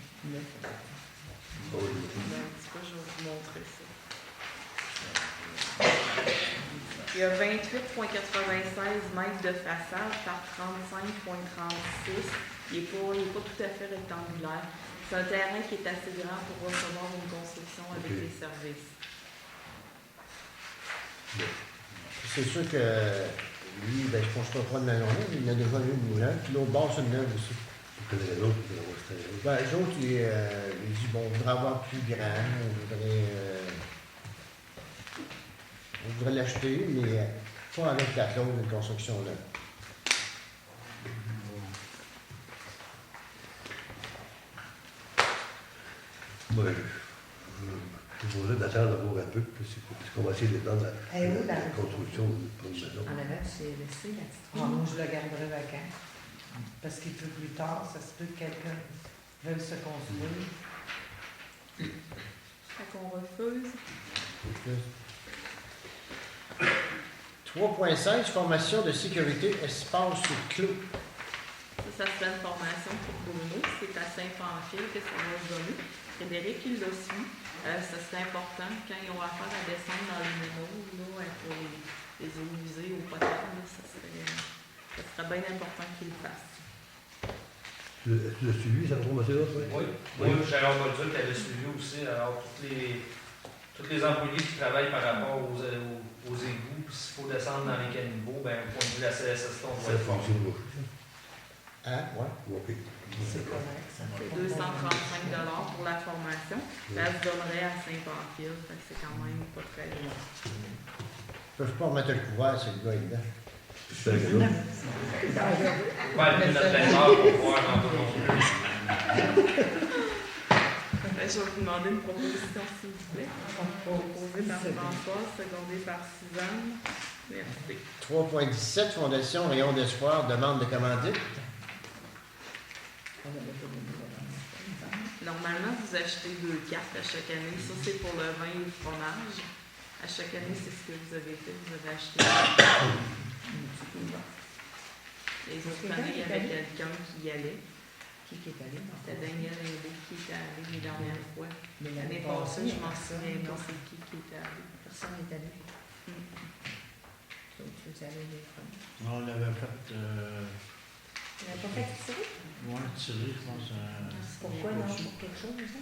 Oh, oui. un petit peu, je vais vous montrer ça. Il y a 28,96 mètres de façade par 35,36. Il n'est pas tout à fait rectangulaire. C'est un terrain qui est assez grand pour recevoir une construction avec Ok. les services. C'est sûr que lui, ben, je ne construis pas de maison-là, il y en a déjà une moulante, puis l'autre bord, c'est une neuve aussi. Tu connais l'autre, tu connais l'autre. Ben, les autres, il dit, bon, on voudrait avoir plus grand, on voudrait l'acheter, mais pas avec la clause de construction là. Moi, je voudrais d'attendre encore un peu, parce qu'on va essayer d'étendre Elle est où, la la- construction pour une maison. En avant, c'est laissé la petite. Ah, moi, je le garderai vacant. Parce qu'il peut plus tard, ça se peut que quelqu'un veuille se construire. Fait qu'on refuse. 3.16, formation de sécurité, espace clos. Ça serait une formation pour Bruno. C'est à Saint-Pamphile que ça va se donner. Frédéric, il l'a su. Ça serait important quand ils ont affaire à descendre dans les ménos, là, pour les eaux usées ou potables, ça serait bien important qu'ils le fassent. Tu l'as suivi, cette formation-là, toi? Oui, Gérard Bolduc avait suivi aussi. Alors, tous les employés qui travaillent par rapport aux égouts, puis s'il faut descendre dans les caniveaux, ben, au point de vue de la CSST, on doit Ça être formé. fonctionne pas. Hein? Ouais. OK. C'est correct, ça C'est fait 235 pour la formation. Ça se donnerait à Saint-Pamphile, fait que c'est quand même pas très loin. Ils peuvent pas remettre le couvert, c'est le gars évident. C'est un gars. On va aller notre peinard pour voir dans tout le monde. Je vais vous demander une proposition, s'il vous plaît. Proposée par François, secondée par Suzanne. Merci. 3.17, Fondation Rayon d'Espoir, demande de commandite. Normalement, vous achetez 2 cartes à chaque année. Ça, c'est pour le vin et le fromage. À chaque année, c'est ce que vous avez fait. Vous avez acheté. Les autres années, il y avait quelqu'un qui y allait. Qui est allé dans C'était Daniel Hindé qui était allé les dernières fois. Mais L'année passée, je m'en souviens pas c'est qui était allé. Personne n'est allé. Donc, vous allez les prendre. On l'avait fait, On n'a pas fait tirer? tirer, je pense. Pourquoi non? Pour quelque chose, ça?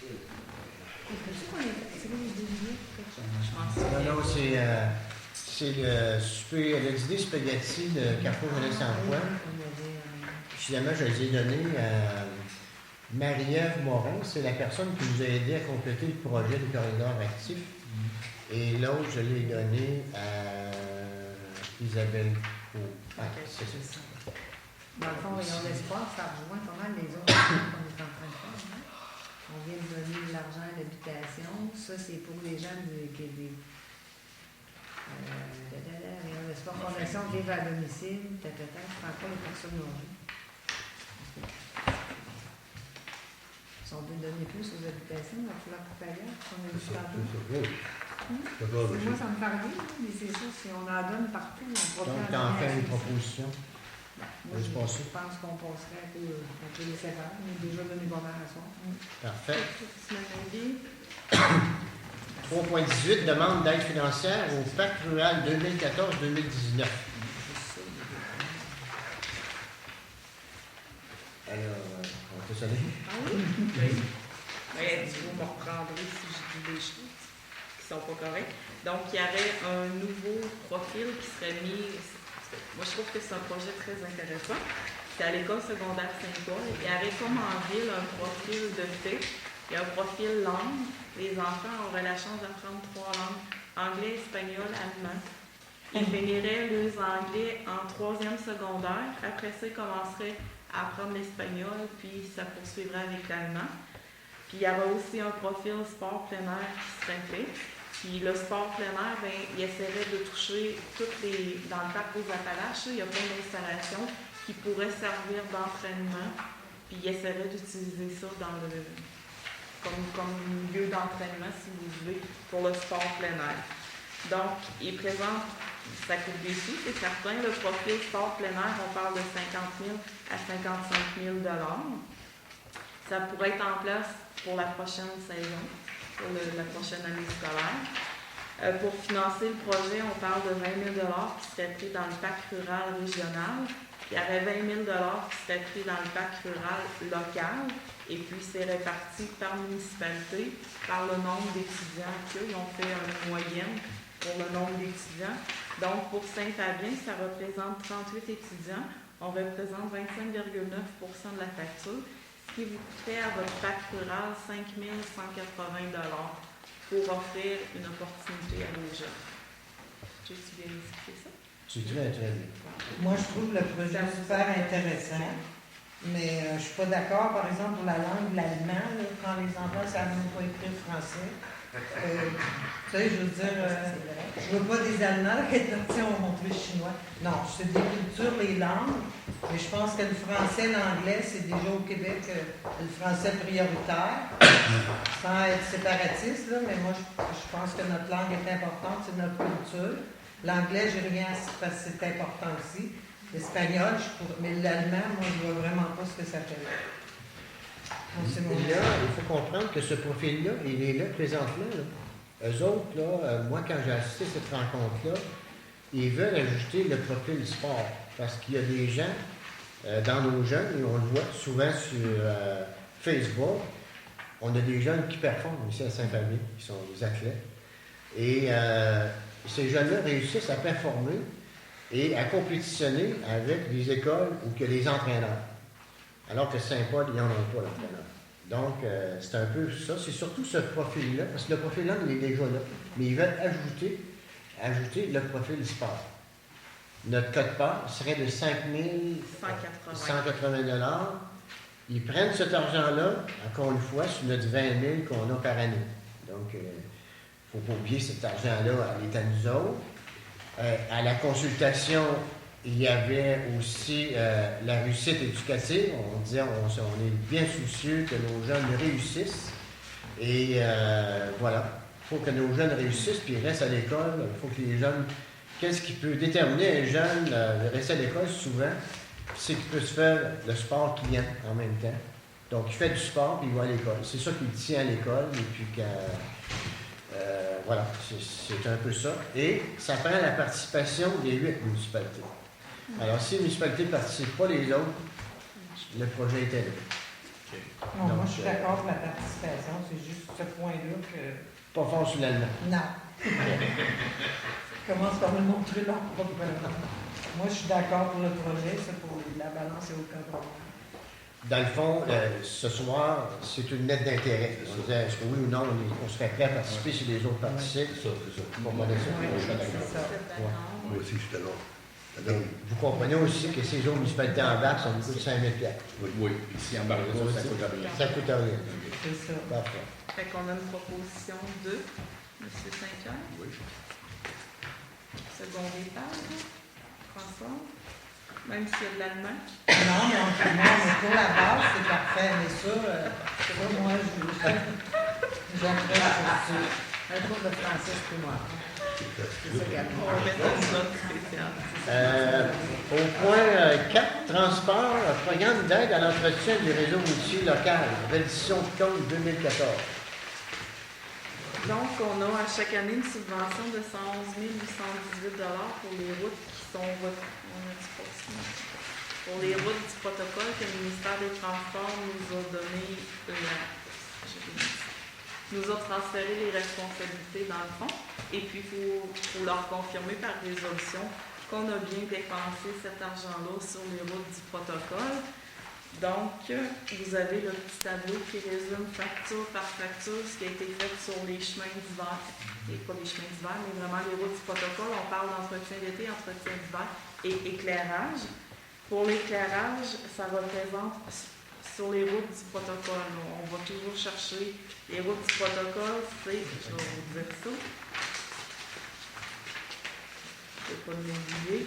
Est-ce qu'on ait tiré les 2 billets pour quelque chose? Je m'en souviens. Non, c'est le souper, le dîner spaghetti de Carrefour Jeunesse Emploi. Finalement, je les ai donnés à Marie-Ève Morin. C'est la personne qui nous a aidé à compléter le projet du corridor actif. Et l'autre, je l'ai donné à Isabelle Pau. Ah, c'est ça. Dans le fond, Rayon d'Espoir, ça rejoint pas mal les autres qu'on est en train de faire. Hein? On vient de donner de l'argent à l'habitation. Ça, c'est pour les gens qui Rayon d'Espoir, Fondation Vivre à domicile, je ne prends pas les personnes âgées. Si on veut donner plus aux habitations, il va falloir couper ailleurs, on a dit tantôt. Moi, ça me paraît bien, mais c'est ça, si on en donne partout, on pourra Donc, faire t'en fais donner une à- proposition. Moi, je pense qu'on passerait un peu laisser faire. On a déjà donné pas mal à soi. Parfait. Semaine Hindé. 3.18, demande d'aide financière au Pacte rural 2014-2019. Alors, on peut sonner. Ah oui? Oui. Vous me reprendrez si je dis des choses qui sont pas correctes. Donc, il y aurait un nouveau profil qui serait mis. Moi, je trouve que c'est un projet très intéressant. C'est à l'école secondaire Saint-Paul. Il y aurait comme en ville un profil de fait. Il y a un profil langue. Les enfants auraient la chance d'apprendre 3 langues, anglais, espagnol, allemand. Ils finiraient leurs anglais en 3e secondaire. Après ça, ils commenceraient à apprendre l'espagnol, puis ça poursuivrait avec l'allemand. Puis il y aura aussi un profil sport plein air qui serait fait. Puis le sport plein air, ben, il essaierait de toucher toutes les. Dans le parc aux Appalaches, il y a plein d'installations qui pourraient servir d'entraînement. Puis il essaierait d'utiliser ça dans le. Comme lieu d'entraînement, si vous voulez, pour le sport plein air. Donc, il présente, ça coûte des sous, c'est certain. Le profil sport plein air, on parle de 50 000 à 55 000 $. Ça pourrait être en place pour la prochaine saison, pour la prochaine année scolaire. Pour financer le projet, on parle de 20 000 $ qui seraient pris dans le pacte rural régional. Il y aurait 20 000 $ qui seraient pris dans le pacte rural local. Et puis, c'est réparti par municipalité, par le nombre d'étudiants qu'ils ont fait une moyenne pour le nombre d'étudiants. Donc, pour Saint-Fabien, ça représente 38 étudiants. On représente 25,9 % de la facture, ce qui vous coûterait à votre pacte rural 5 180 $ pour offrir une opportunité à nos jeunes. J'ai-tu bien expliqué ça? C'est très, très bien. Moi, je trouve le projet super intéressant. Mais je suis pas d'accord, par exemple, pour la langue, l'allemand, là, quand les enfants ne savent même pas écrire français. Tu sais, je veux dire, je veux pas des Allemands qui étaient partis, on montrer le chinois. Non, c'est des cultures, les langues. Mais je pense que le français, l'anglais, c'est déjà au Québec le français prioritaire. Sans être séparatiste, là, mais moi, je pense que notre langue est importante, c'est notre culture. L'anglais, j'ai rien à dire parce que c'est important aussi. L'espagnol, mais l'allemand, moi, je vois vraiment pas ce que ça fait. Là, il faut comprendre que ce profil-là, il est là présentement. Là. Eux autres, là, moi, quand j'ai assisté à cette rencontre-là, ils veulent ajouter le profil sport. Parce qu'il y a des gens, dans nos jeunes, et on le voit souvent sur Facebook, on a des jeunes qui performent ici à Saint-Famille, qui sont des athlètes. Et ces jeunes-là réussissent à performer et à compétitionner avec les écoles ou que les entraîneurs. Alors que Saint-Paul, ils n'en ont pas, l'entraîneur. Donc, c'est un peu ça. C'est surtout ce profil-là, parce que le profil-là, il est déjà là. Mais ils veulent ajouter le profil sport. Notre code part serait de 5 180 $. Ils prennent cet argent-là, encore une fois, sur notre 20 000 qu'on a par année. Donc, il ne faut pas oublier cet argent-là, elle est à nous autres. À la consultation, il y avait aussi la réussite éducative. On disait, on est bien soucieux que nos jeunes réussissent. Et voilà, il faut que nos jeunes réussissent puis ils restent à l'école. Il faut que les jeunes... Qu'est-ce qui peut déterminer un jeune de rester à l'école souvent? C'est qu'il peut se faire le sport qu'il aime en même temps. Donc, il fait du sport puis il va à l'école. C'est ça qui le tient à l'école. Et puis, voilà, c'est un peu ça. Et ça prend la participation des 8 municipalités. Alors, si les municipalités ne participent pas, les autres, le projet était là. Non, donc, moi, je suis d'accord pour la participation. C'est juste ce point-là que... Pas fort sur l'allemand. Non. Commence par nous montrer leur propre. Moi, je suis d'accord pour le projet. C'est pour la balance et aucun problème. Dans le fond, ce soir, c'est une lettre d'intérêt. C'est-à-dire, est-ce que oui ou non, on serait prêt à participer si les autres participent? C'est ça. Bon, moi, Moi aussi, je suis d'accord. Vous comprenez aussi que ces autres municipalités en bas, ça nous coûte 5 000 $. Oui, ici en Barbados, ça coûte rien. Ça coûte rien. C'est ça. Parfait. Fait qu'on a une proposition de M. Saint-Pierre. Oui. Second départ, François. Même s'il y a de l'allemand. Non, mais pour la base, c'est parfait. Mais ça, moi, j'aimerais un cours de français, c'est moi. C'est ça qu'elle On va mettre une note spéciale. Au point 4, transport, programme d'aide à l'entretien du réseau routier local, reddition de compte 2014. Donc, on a à chaque année une subvention de 111 818 $ pour les routes qui sont... Pour les routes du protocole que le ministère des Transports nous a donné, nous a transféré les responsabilités dans le fond. Et puis, il faut leur confirmer par résolution qu'on a bien dépensé cet argent-là sur les routes du protocole. Donc, vous avez le petit tableau qui résume facture par facture ce qui a été fait sur les chemins d'hiver. Et pas les chemins d'hiver, mais vraiment les routes du protocole. On parle d'entretien d'été, entretien d'hiver et éclairage. Pour l'éclairage, ça représente sur les routes du protocole. On va toujours chercher les routes du protocole, c'est, je vais vous dire ça. Je ne vais pas l'oublier.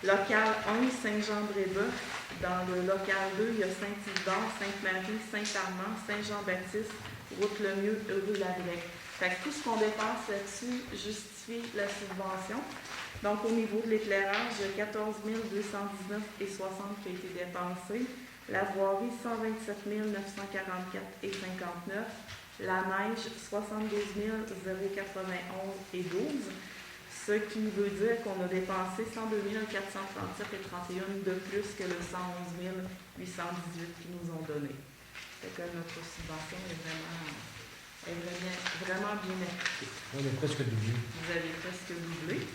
Local 1, Saint-Jean-Brébeuf. Dans le local 2, il y a Saint-Isidore, Sainte-Marie, Saint-Armand, Saint-Jean-Baptiste, Route-le-Mieux, Heureux-la-Grecque. Fait que tout ce qu'on dépense là-dessus justifie la subvention. Donc, au niveau de l'éclairage, il y a 14 219,60 € qui a été dépensé. La voirie, 127 944,59 €. La neige, 72 091,12 €. Ce qui veut dire qu'on a dépensé 102 437,31 € de plus que le 111 818 qu'ils nous ont donné. Fait que notre subvention est vraiment bien appliquée. On est presque doublé. Vous avez presque doublé.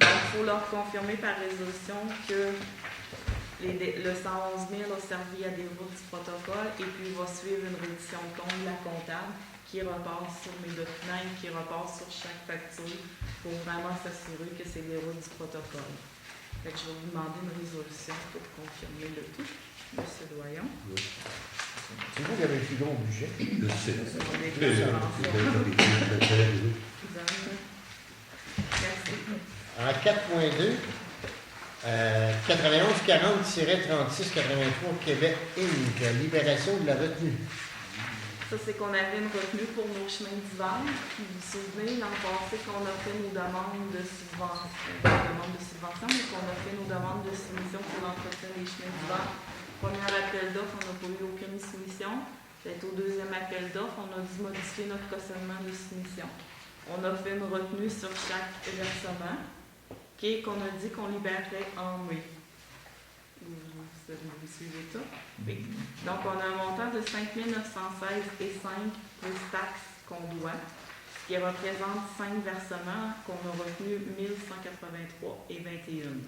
Donc, il faut leur confirmer par résolution que le 111 000 a servi à des routes du protocole et puis il va suivre une reddition de compte de la comptable qui repasse sur mes documents et qui repasse sur chaque facture pour vraiment s'assurer que c'est les routes du protocole. Fait que je vais vous demander une résolution pour confirmer le tout. Monsieur Doyon. C'est vous qui avez le plus gros budget. Je sais. On est Oui, bien oui, avancé. oui. Merci. En 4.2, 9140-3683 Québec Inc. Libération de la retenue. Ça, c'est qu'on avait une retenue pour nos chemins d'hiver. Puis vous vous souvenez, l'an passé, qu'on a fait nos demandes de subvention, mais qu'on a fait nos demandes de soumission pour l'entretien des chemins d'hiver. Premier appel d'offres, on n'a pas eu aucune soumission. Peut-être au deuxième appel d'offres, on a dû modifier notre cautionnement de soumission. On a fait une retenue sur chaque versement, qu'on a dit qu'on libérerait en mai. Vous suivez ça? Oui. Donc, on a un montant de 5 916,5 plus taxes qu'on doit, ce qui représente 5 versements qu'on a retenus 1183,21.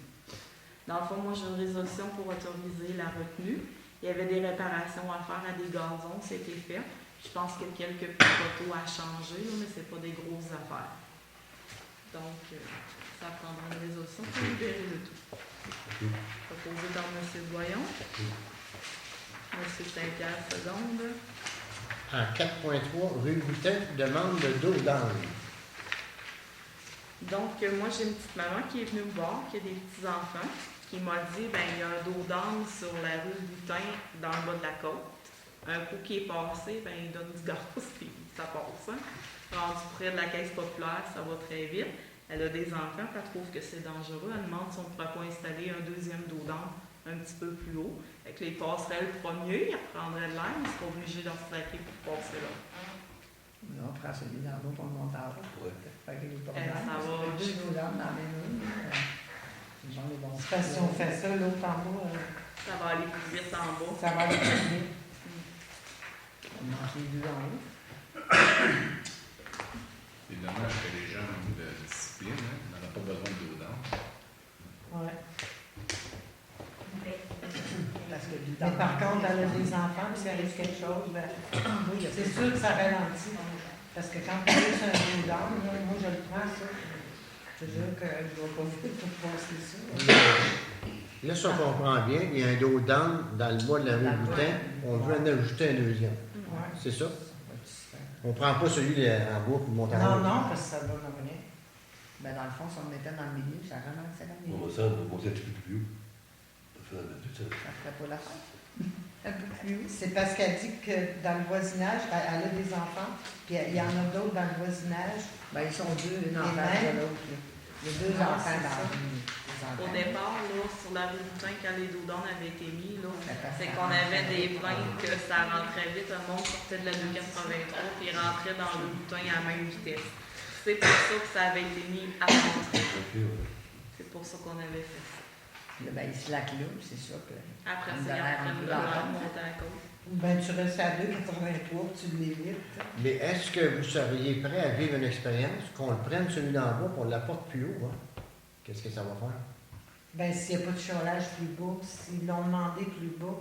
Dans le fond, moi, j'ai une résolution pour autoriser la retenue. Il y avait des réparations à faire à des gazons, c'était fait. Je pense qu'il y a quelques petits photos à changer, mais ce n'est pas des grosses affaires. Donc, ça prendra une résolution pour libérer le tout. Proposé par M. Doyon. M. Saint-Pierre, seconde. En 4.3, rue Boutin, demande de dos d'âne. Donc, moi, j'ai une petite maman qui est venue me voir, qui a des petits-enfants, qui m'a dit, il y a un dos d'âne sur la rue Boutin, dans le bas de la côte. Un coup qui est passé, il donne du gaz, puis ça passe. Rendu près de la caisse populaire, ça va très vite. Elle a des enfants, puis elle trouve que c'est dangereux. Elle demande si on ne pourrait pas installer un deuxième dos d'âne un petit peu plus haut. Fait que les passerait le premier, ils reprendraient de l'air, mais ils seraient obligés de retraquer pour passer là. Là, on prend celui d'en haut pour le monter en haut. Ouais. Fait que les Ça va. deux dos d'âne dans les mains. Les gens les bons. C'est parce que si on fait ça, l'autre en bas, Ça va aller plus vite en bas. ça va aller plus vite. On mange les deux en haut. C'est dommage que les gens ont de discipline, hein? On n'en a pas besoin de dos d'âne. Ouais. Parce que Mais par contre, elle a des enfants, puis s'il arrive quelque chose, c'est sûr que ça ralentit. Parce que quand tu es sur un dos d'âne, moi je le prends ça. Je te jure que je ne vais pas vite pour passer ça. Là, si on comprend bien, il y a un dos d'âne dans le bois de la rue Boutin. On veut en ajouter un deuxième. Ouais. C'est ça? On ne prend pas celui en bois pour monter en haut. Non, parce que ça donne rien. Ben, dans le fond, si on le mettait dans le milieu, ça ralentit la On milieu. va ça, on va monter un petit peu plus haut. Ça fait tout ça. Ça ferait pas l'affaire. Un peu plus haut. C'est parce qu'elle dit que dans le voisinage, elle a des enfants, puis il y en a d'autres dans le voisinage. Ben, ils sont deux, une en Et face même- de l'autre. là. Il y a deux Non, enfants c'est dans ça. Au départ, là, sur la rue Boutin, quand les dos d'âne avaient été mis, là, c'est Ça qu'on avait des plaintes que ça rentrait vite, le monde sortait de la 283 puis il rentrait dans le Boutin à la même vitesse. C'est pour ça que ça avait été mis à rentrer. Ok, ouais. C'est pour ça qu'on avait fait ça. Là, ben, ils se laquent là, puis c'est sûr que. Après On ça, il a l'air un reprennent peu le dans droit de le monter à la côte. Ben, tu restes à 2,83, tu l'évites. Mais est-ce que vous seriez prêt à vivre une expérience, qu'on le prenne celui d'en bas, qu'on l'apporte plus haut? Hein? Qu'est-ce que ça va faire? Ben, s'il n'y a pas de chiolage plus bas, s'ils l'ont demandé plus bas.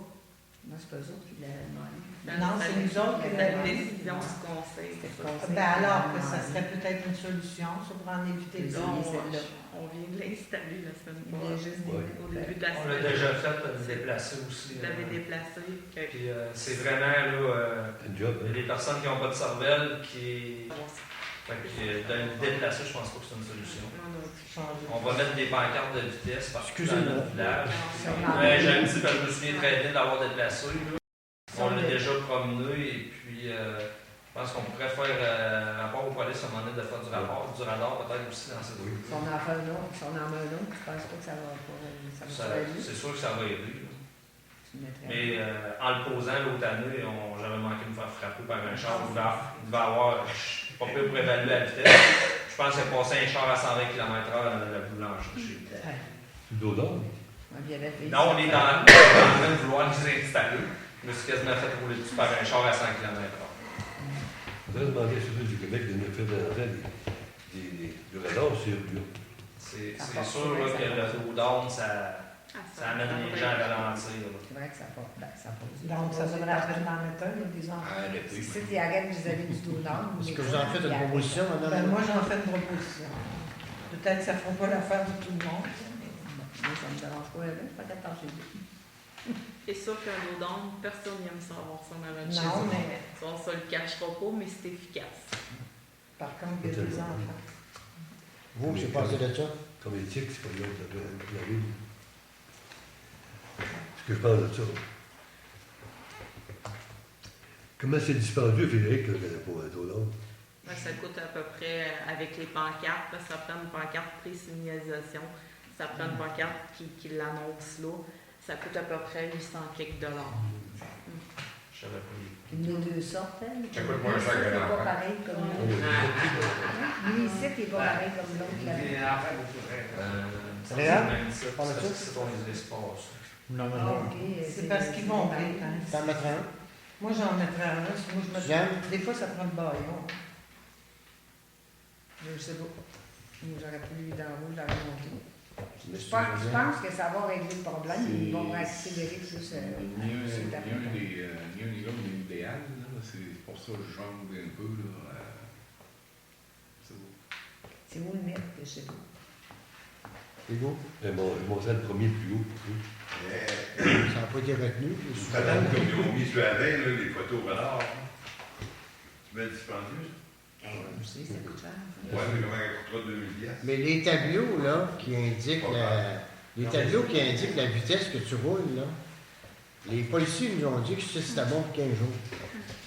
Non, c'est pas eux autres qui l'avaient demandé. Non, c'est nous autres qui la l'avons décision du conseil. C'était ça. le conseil Ben, qui alors l'avait que ça demandé. serait peut-être une solution, ça, pour en éviter Oui, ça. Là, celle-là. on vient de l'installer la semaine Il y a juste passée. des- Au début de la On l'a semaine. déjà fait, déplacé aussi. Vous l'avez déplacé. Puis c'est vraiment, là, C'est un job, il y a hein? des personnes qui n'ont pas de cervelle, qui. Fait que de le déplacer, je pense pas que c'est une solution. Changer. On va mettre des pancartes de vitesse partout dans Excusez-moi. notre village. Sûrement. J'ai un petit peu, je me souviens très bien d'avoir déplacé. Là. On l'a déjà promené et puis je pense qu'on pourrait faire rapport aux polices à un moment donné de faire du rapport, du radar peut-être aussi dans cette rue. Si on en fait un autre, si on en met un autre, je pense pas que ça va pas. Ça va pas aider. C'est sûr que ça va aider. Là. Tu mettrais- Mais en le posant l'autre année, j'avais manqué de me faire frapper par un char. Il devait avoir, pas peu pour évaluer la vitesse. Je pense qu'il a passé un char à 120 km/h dans la boulangerie. Ouais. Le dos d'or. Ouais, puis il y avait fait Non, on est en train de vouloir les installer. Je me suis quasiment fait rouler dessus par un char à 100 km/h. On devrait demander à ceux du Québec de nous faire du radar sur lui. C'est sûr là, que le dos d'âne, ça amène les gens à ralentir. là. C'est vrai que ça porte. Ben, ça pose. Donc, ça serait la peine d'en mettre un, il y a des enfants. Si tu arrêtes vis-à-vis du dos d'âne. Est-ce que vous en faites une proposition, Ben, madame? moi, j'en fais une proposition. Peut-être que ça ne fera pas l'affaire de tout le monde. Moi, ça me dérange pas, je suis pas capable chez vous. C'est sûr qu'un dos d'âne, personne n'aime ça avoir ça dans notre chez Non, eux. mais Ça, on se le cachera pas, mais c'est efficace. par contre, il y a des enfants. Vous, c'est passé de ça? Comme éthique, c'est pas l'autre, la ville. Ce que je pense de ça. Comment c'est dispendieux, Frédéric, pour un taux d'homme? Ben, ça coûte à peu près, avec les pancartes, parce que ça prend une pancarte pré-signalisation, ça prend une pancarte qui l'annonce là, ça coûte à peu près 800 quelques dollars. Je savais pas. Il y en a deux sortes, hein. Ça coûte moins cher Lui, que c'est pas l'enfant. pareil comme l'autre. Lui, ici, il n'est pas pareil comme l'autre. là. Ça Réal? c'est même ça. Parle de ça? C'est ton espace. Non, non, Ah, non. ok. C'est parce qu'ils vont bien. T'en mettrais un? Moi, j'en mettrais un là. Moi, je me Jeanne? Des fois, ça prend le baillon. Je sais pas. Moi, j'aurais pu lui dans rouge, j'aurais monté. Mais Je c'est pense, je bien. pense que ça va régler le problème. Ils vont accélérer plus. Ni un ni l'autre n'est idéal, là. C'est pour ça que je jongle un peu, là. C'est beau. C'est où le mettre que je sais pas. C'est beau? Je montrais le premier le plus haut. Ça n'a pas été retenu. Madame, comme ils ont mis sur la veille, là, les photos au radar. Tu mets le dispendieux? Je sais, ça coûte cher. Ouais, mais comment elle coûtera 2000 piastres? Mais les tableaux, là, qui indiquent les tableaux qui indiquent la vitesse que tu roules, là, les policiers nous ont dit que c'était bon pour 15 jours.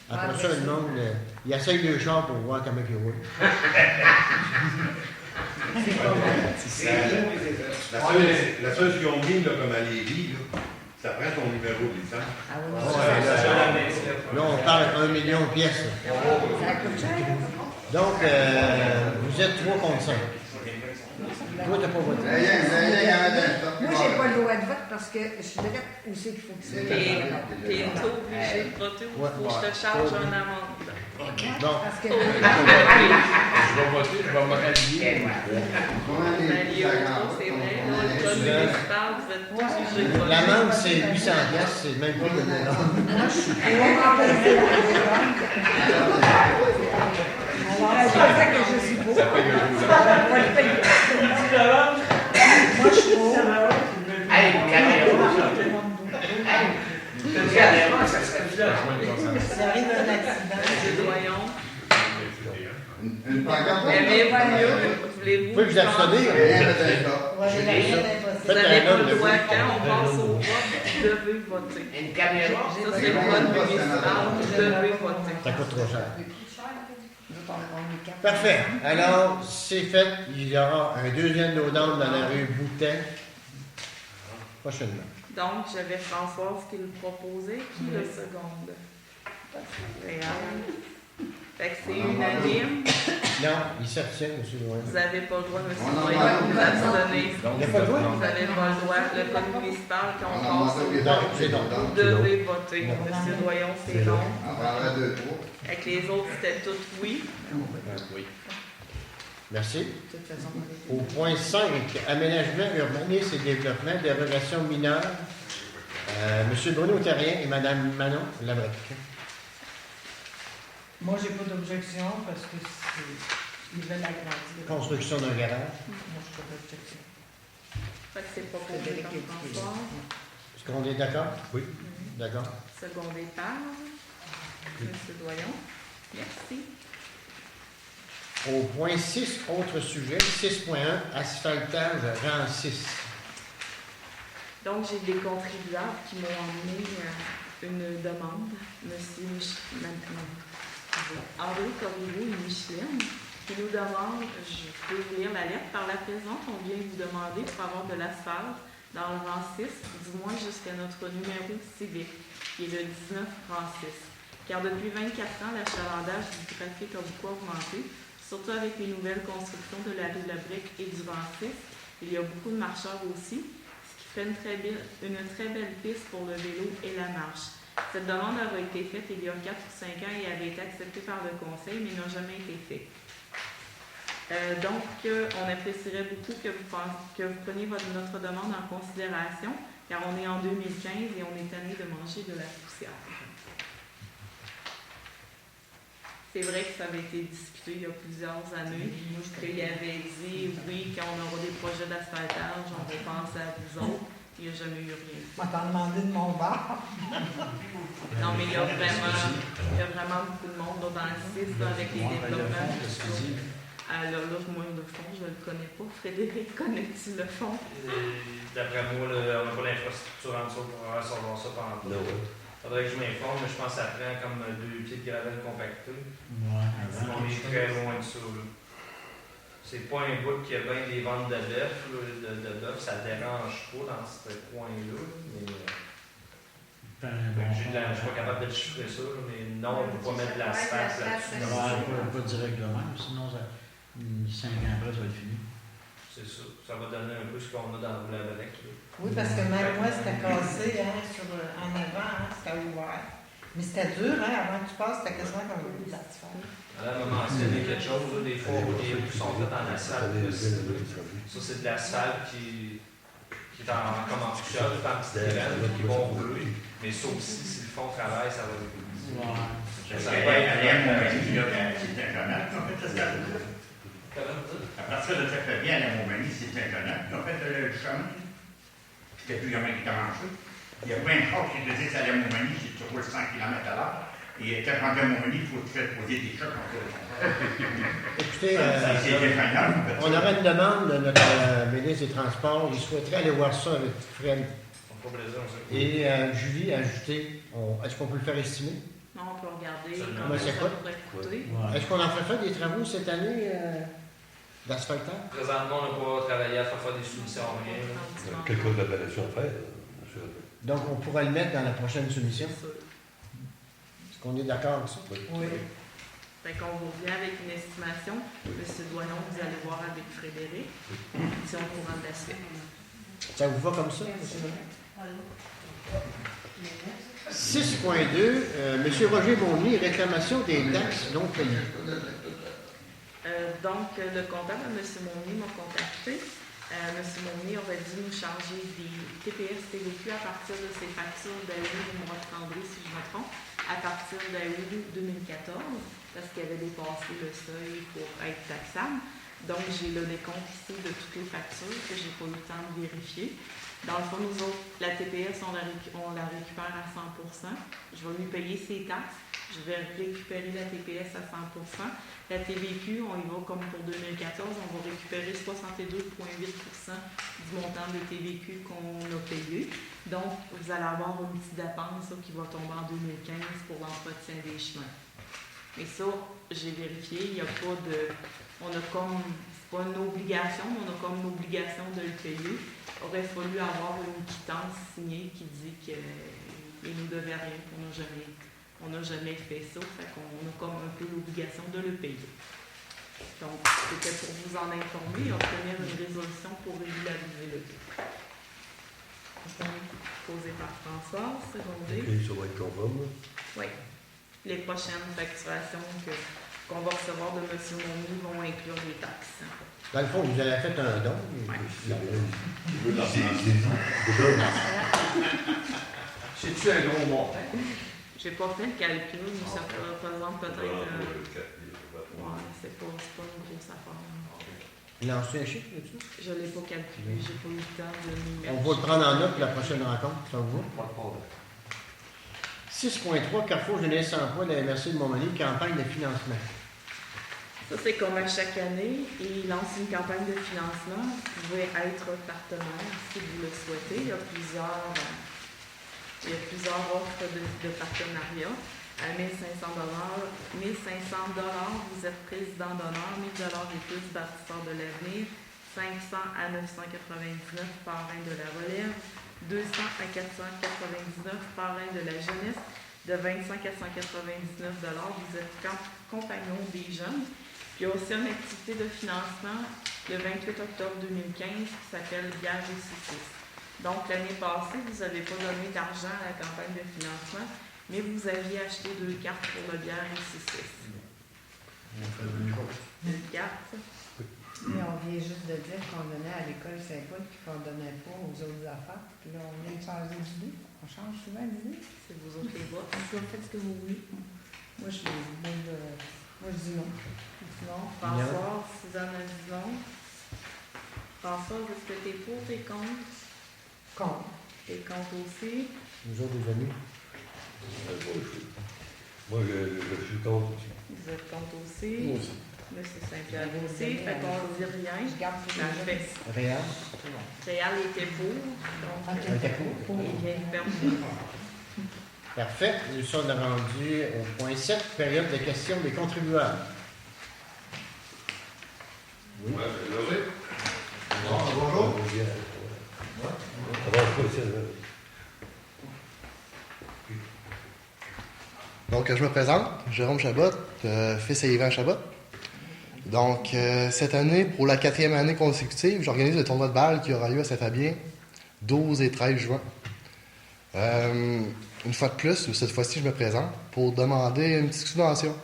Après ça, le monde, il essaye le char pour voir comment il roule. La seule qu'ils ont mis, là, comme à Lévis, là, ça prend ton numéro de licence. Ah oui, Là, on parle d'1 million de pièces. Là. ça coûte cher. Donc, vous êtes 3 contre 5. Toi, t'as pas voté. Vous avez rien d'un stock. Moi, j'ai pas le droit de vote parce que je suis direct où c'est qu'il faut que ça. T'es obligé de voter ou faut que je te charge un amende. Donc, Parce que. Je vais voter, je vais me rallier. Comment les Allié au trou, c'est vrai, là, le code municipal, vous êtes tous obligés de voter. l'amende, c'est 800 pièces, c'est même pas le même. Moi, je suis pour remplacer la dérobe. Alors, c'est pour ça que je suis pour. Ça paye un jour. On va le payer. Moi, je suis pour. S'il arrive un accident, Monsieur Doyon, Une pancarte. aimez-vous mieux? Voulez-vous? Vous pouvez vous abstenir. Rien d'un stock. ouais, il n'y a rien Vous d'impossible. n'avez pas le droit, quand on passe au vote, vous devez voter. Une caméra? Ça, c'est le code municipal, vous devez voter. Ça coûte trop cher. Nous, on est quatre. Parfait. Alors, c'est fait. Il y aura un deuxième low-down dans la rue Boutin prochainement. Donc, j'avais Françoise qui le proposait. Qui le seconde? Réal. Fait que c'est unanime. Non, il s'abstient, M. Loin. Vous n'avez pas le droit, M. On en Doyon, a de vous abstenir. Il n'y a pas de droit? Vous n'avez pas le droit. Le code municipal, quand On on a passe demandé au les vote, autres, c'est non. vous devez voter. Non. M. Doyon, c'est C'est non. non. On prendrait 2, 3. Avec les autres, c'était tout oui. Oui. Merci. De toute façon, on est- Au point 5, aménagement, urbanisme et développement des relations mineures. M. Bruno Terrien et Mme Manon Labrec. Moi, j'ai pas d'objection parce que ils veulent agrandir. Construction d'un garage. Moi, je pas d'objection. Fait que c'est pas C'est proposé délicat. par François. Est-ce qu'on est d'accord? Oui. D'accord. Secondé par M. Doyon. Merci. Au point 6, autre sujet, 6.1, asphaltage rang 6. Donc, j'ai des contribuables qui m'ont emmené une demande. Monsieur Henri Corriveau et Micheline, qui nous demandent, je peux vous lire la lettre, par la présente, on vient vous demander pour avoir de l'asphalte dans le rang 6, du moins jusqu'à notre numéro civique, qui est le 19 rang 6. Car depuis 24 ans, l'achalandage du trafic a beaucoup augmenté, surtout avec les nouvelles constructions de la rue Labrec et du rang 6. Il y a beaucoup de marcheurs aussi, ce qui fait une très belle piste pour le vélo et la marche. Cette demande avait été faite il y a 4 ou 5 ans et avait été acceptée par le Conseil, mais n'a jamais été faite. Donc, on apprécierait beaucoup que vous preniez notre demande en considération, car on est en 2015 et on est tanné de manger de la poussière. C'est vrai que ça avait été discuté il y a plusieurs années, qu'il avait dit, oui, quand on aura des projets d'asphaltage, on va penser à vous autres. Il n'y a jamais eu rien. Je m'en demandé de mon bar. Non, mais il y a vraiment beaucoup de monde là, dans le 6 là, avec les développements. Là, moi, le fond, je ne le connais pas. Frédéric, connais-tu le fond? D'après moi, on n'a pas l'infrastructure en dessous pour recevoir ça pendant tout. Il faudrait que je m'informe, mais je pense que ça prend comme 2 pieds de gravel compactés. On est très loin de ça. C'est pas un bout qui a bien des ventes de bœuf, ça dérange pas dans ce coin-là. Mais je ne suis pas capable de chiffrer ça, mais non, on ne peut pas mettre de l'asphalte là-dessus. Pas directement, sinon 5 ans après, ça va être fini. C'est ça. Ça va donner un peu ce qu'on a dans la Valec. Oui, parce que même moi, c'était cassé en avant, c'était ouvert. Mais c'était dur, avant que tu passes, c'était quasiment comme un bout d'asphalte. Elle m'a mentionné quelque chose, là, des fois, les rues sont faites en asphalte. Ça, c'est de l'asphalte qui est comme en couchage, en petite graine, qui vont rouler. Mais ça aussi, si le fond travaille, ça va rouler. À partir de cette bien à la Montmagny, c'est Saint-Jean. Ils ont fait le chemin. C'était plus jamais qui commencé. Il y a plein de choses qui te disent à la Montmagny, si tu roules 100 km à l'heure. Et quand tu rentres à Montmagny, il faut te faire poser des chocs en fait. Écoutez, on on aurait une demande de notre ministre des Transports. Il souhaiterait aller voir ça avec Fred. Et Julie a ajouté, est-ce qu'on peut le faire estimer? Non, on peut regarder comment ça pourrait coûter. Est-ce qu'on en fait des travaux cette année d'asphaltage? Présentement, on n'a pas travaillé à faire des soumissions, rien. Quelques réparations à faire. Donc, on pourra le mettre dans la prochaine soumission. Est-ce qu'on est d'accord avec ça? Oui. Fait qu'on vous revient avec une estimation. Monsieur Doyon, vous allez voir avec Frédéric. Si on courant de la suite. Ça vous va comme ça, M. Doyon? 6.2, M. Roger Beaumier, réclamation des taxes non payées. Donc, le comptable, M. Monnier, m'a contacté. M. Monnier aurait dû nous charger des TPS TVQ à partir de ses factures d'août du mois de André, si je me trompe, à partir d'août 2014, parce qu'il avait dépassé le seuil pour être taxable. Donc, j'ai le décompte ici de toutes les factures que je n'ai pas eu le temps de vérifier. Dans le fond, nous autres, la TPS, on la récupère à 100%. Je vais lui payer ses taxes. Je vais récupérer la TPS à 100%. La TVQ, on y va comme pour 2014, on va récupérer 62,8% du montant de TVQ qu'on a payé. Donc, vous allez avoir une petite dépense qui va tomber en 2015 pour l'entretien des chemins. Mais ça, j'ai vérifié, il n'y a pas de... On a comme... C'est pas une obligation, mais on a comme une obligation de le payer. Il aurait fallu avoir une quittance signée qui dit qu'il ne nous devait rien, on n'a jamais fait ça, fait qu'on a comme un peu l'obligation de le payer. Donc, c'était pour vous en informer et obtenir une résolution pour régulariser le tout. Posé par François, secondé. OK, ça va être conforme. Oui. Les prochaines facturations qu'on va recevoir de M. Monnier vont inclure les taxes. Dans le fond, vous avez fait un don. C'est-tu un gros montant? J'ai pas fait le calcul, mais ça représente peut-être. C'est pas une grosse affaire. Il a reçu un chiffre là-dessus? Je ne l'ai pas calculé, j'ai pas eu le temps de m'y mettre. On va le prendre en note pour la prochaine rencontre, ça vous va? 6.3, Carrefour Jeunesse Emploi de la MRC de Montmagny, campagne de financement. Ça, c'est comme à chaque année, il lance une campagne de financement. Vous pouvez être partenaire si vous le souhaitez. Il y a plusieurs offres de partenariat. À 1 500 $, vous êtes président d'honneur, 1 000 $ et plus bâtisseur de l'avenir, 500 à 999 parrain de la relève, 200 à 499 parrain de la jeunesse, de 25 à 199 $, vous êtes compagnon des jeunes. Puis il y a aussi une activité de financement le 28 octobre 2015 qui s'appelle Bière et saucisses. Donc l'année passée, vous n'avez pas donné d'argent à la campagne de financement, mais vous aviez acheté 2 cartes pour le bière et saucisses. Une carte. Mais on vient juste de dire qu'on donnait à l'école Saint-Paul puis qu'on ne donnait pas aux autres affaires. Puis là, on vient de changer d'idée. On change souvent d'idée. C'est vous autres les votes. Vous faites ce que vous voulez. Moi, je dis non. Non. François, Suzanne a dit non. François, est-ce que t'es pour, t'es contre? Contre. T'es contre aussi. Nous autres, les amis. Moi, je suis contre aussi. Vous êtes contre aussi. Moi aussi. Monsieur Saint-Pierre aussi. Fait qu'on ne dit rien. Je garde tout Parfait. Réal. Réal était pour. Donc, Ok. Un tapou. il vient permis. Parfait. Nous sommes rendus au point 7, période de questions des contribuables. Oui. Ouais, levé. Bonjour. Donc, je me présente, Jérôme Chabot, fils à Yvan Chabot. Donc, cette année, pour la 4e année consécutive, j'organise le tournoi de balle qui aura lieu à Saint-Fabien, 12 et 13 juin. Une fois de plus, cette fois-ci, je me présente pour demander une petite subvention.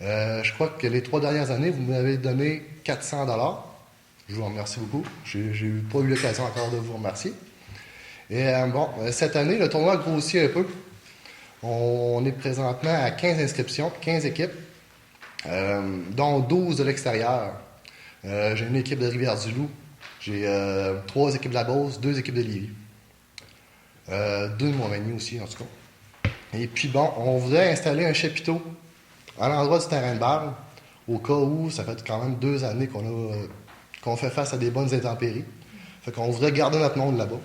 Je crois que les 3 dernières années, vous m'avez donné 400 $. Je vous remercie beaucoup. J'ai pas eu l'occasion encore de vous remercier. Et cette année, le tournoi a grossi un peu. On est présentement à 15 inscriptions, 15 équipes, dont 12 de l'extérieur. J'ai une équipe de Rivière-du-Loup, j'ai 3 équipes de la Beauce, 2 équipes de Lévis. 2 de Montmagny aussi, en tout cas. Et puis on voudrait installer un chapiteau à l'endroit du terrain de balle, au cas où ça fait quand même 2 années qu'on fait face à des bonnes intempéries. Fait qu'on voudrait garder notre monde là-bas.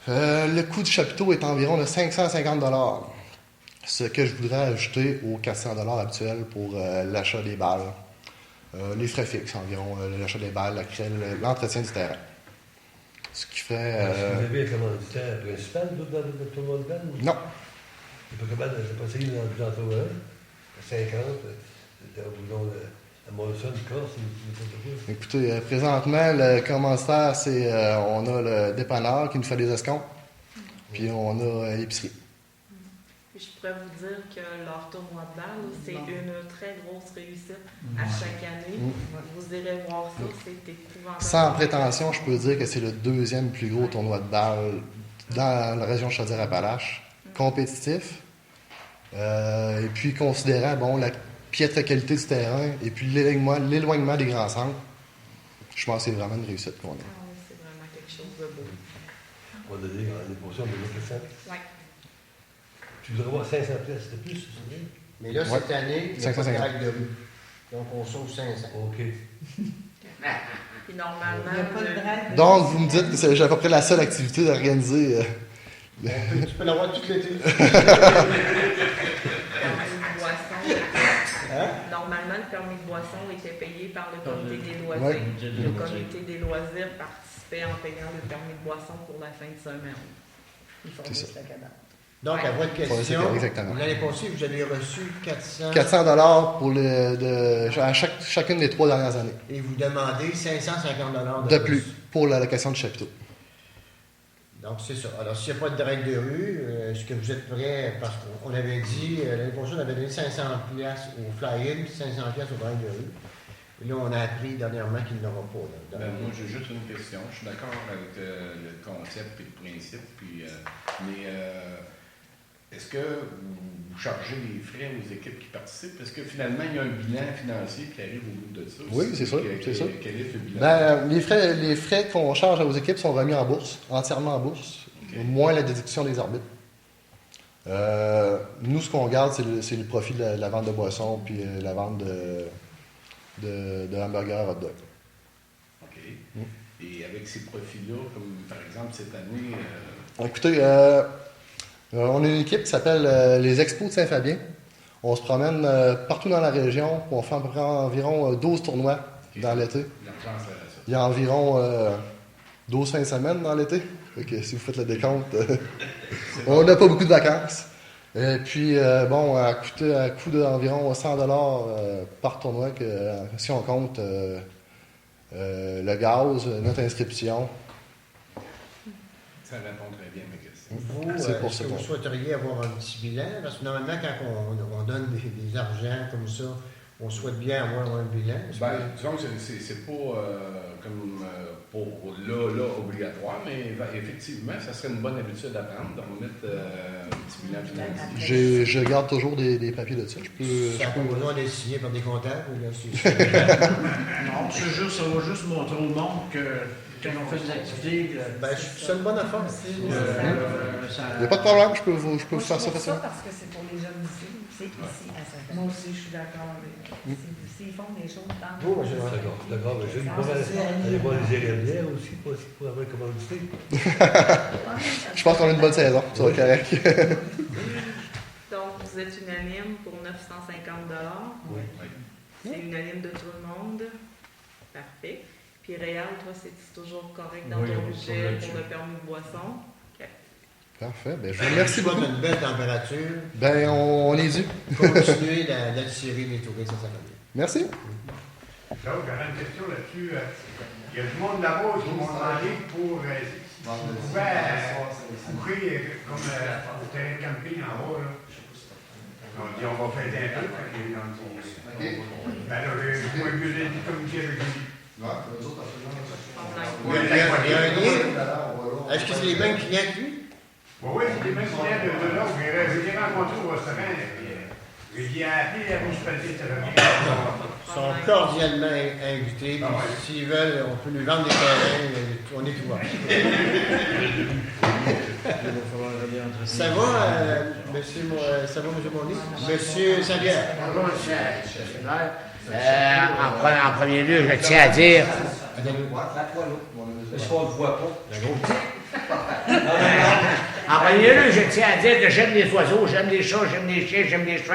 Le coût du chapiteau est environ de 550 $, ce que je voudrais ajouter aux 400 $ habituels pour l'achat des balles. Les frais fixes environ, l'achat des balles, l'entretien du terrain. Ce qui ferait... Vous avez un commanditaire principal dans le tournoi de balle? Non. C'est pas capable, j'ai pas essayé d'en trouver un. À 50, c'était au boulot à Molson, Corse, c'est Écoutez, présentement, le commanditaire, c'est on a le dépanneur qui nous fait des escomptes, puis on a l'épicerie. Puis je pourrais vous dire que leur tournoi de balle, c'est une très grosse réussite à chaque année. Vous irez voir ça, c'est épouvantable. Sans prétention, je peux dire que c'est le 2e plus gros tournoi de balle dans la région Chaudière-Appalaches. Compétitif. Et puis considérant la piètre qualité du terrain et puis l'éloignement des grands centres, je pense que c'est vraiment une réussite qu'on a. Ah oui, c'est vraiment quelque chose de beau. On va donner l'année prochaine, on va donner 400. Oui. Tu voudrais avoir 500 pièces de plus, c'est ça? Mais là, cette année, il n'y a pas de 550. règle de rue. Donc, on sauve 500. OK. Puis normalement, Il n'y a pas de drague. Donc, vous me dites que j'ai à peu près la seule activité d'organiser. Tu peux l'avoir tout l'été. Normalement, le permis de boisson était payé par le comité des loisirs. Ouais. Le comité des loisirs participait en payant le permis de boisson pour la fin de semaine. Il faut C'est ça. juste la cadavre. Donc, à votre Faut question, laisser exactement. l'année passée, vous avez reçu 400 400 $ pour à chacune des 3 dernières années. et vous demandez 550 $ De plus, pour la location du chapiteau. Donc, c'est ça. Alors, s'il n'y a pas de règle de rue, est-ce que vous êtes prêts? Parce qu'on avait dit, l'année passée, on avait donné 500 $ au fly-in, 500 $ aux règles de rue. Et là, on a appris dernièrement qu'il n'y en aura pas. Là, Moi, j'ai juste une question. Je suis d'accord avec le concept et le principe, mais est-ce que vous chargez des frais aux équipes qui participent? Est-ce que finalement, il y a un bilan financier qui arrive au bout de ça? Oui, c'est sûr, c'est sûr. Quel est ce bilan? Les frais qu'on charge aux équipes sont remis en bourse, entièrement en bourse, moins la déduction des arbitres. Nous, ce qu'on garde, c'est le profit de la vente de boissons puis la vente de hamburgers hot dog. OK. Et avec ces profits-là, comme par exemple cette année... Écoutez, on a une équipe qui s'appelle les Expos de Saint-Fabien. On se promène partout dans la région. On fait à peu près environ 12 tournois dans l'été. Il y a environ 12 fins de semaine dans l'été. Fait que si vous faites le décompte, on n'a pas beaucoup de vacances. Et puis, à coût d'environ 100 $ par tournoi, si on compte le gaz, notre inscription. Ça répond très bien à ma question. Vous, C'est pour est-ce ça que vous qu'on- souhaiteriez avoir un petit bilan? Parce que normalement, quand on donne des argents comme ça, on souhaite bien avoir un bilan. Est-ce Ben, que- disons que c'est pas comme pour là obligatoire, mais effectivement, ça serait une bonne habitude à prendre, de remettre un petit bilan financier. Je garde toujours des papiers de ça. ça n'a pas besoin d'être signé par des comptables? Ou là, c'est- Non, ça va juste montrer au monde que quand on fait des activités, Ben, c'est une bonne affaire. Il n'y a pas de problème, je peux vous faire ça ça facilement. parce que c'est pour les jeunes ici. C'est ici à Saint-Anne. Moi aussi, je suis d'accord. S'ils font des choses dans Bon, j'ai D'accord, mais j'ai allez voir les érébières aussi pour avoir une commandité. Je pense qu'on a une bonne saison, ça va être correct. Donc, vous êtes unanime pour 950 $. Oui. C'est unanime de tout le monde. Parfait. Puis Réal, toi, c'est toujours correct dans Oui, ton on budget va pour le permis de boisson? OK. Parfait, ben, je vous remercie beaucoup. une belle température. Ben, on est dû. Continuer d'attirer les touristes à Saint-Famille. Merci. Donc, j'aurais une question là-dessus. Il y a du monde là-bas qui m'ont demandé pour courir comme au terrain de camping en haut. Là. On dit on va fêter un peu. Puis on dit, ben là, j'ai pas eu lieu de communiquer avec lui. Il y a un lien. Est-ce que c'est les mêmes clients que lui? Oui, c'est les mêmes clients de là. Je les ai rencontrés au restaurant. J'ai appelé la municipalité de Saint-Famille. Ils sont cordialement invités. Puis s'ils veulent, on peut lui vendre des terrains. On est ouvert. Ça va, monsieur Monny? Monsieur Saint-Pierre? Bonjour, monsieur Saint-Pierre. En premier lieu, je tiens à dire. Est-ce qu'on ne le voit pas? En premier lieu, je tiens à dire que j'aime les oiseaux, j'aime les chats, j'aime les chiens, j'aime les chevaux,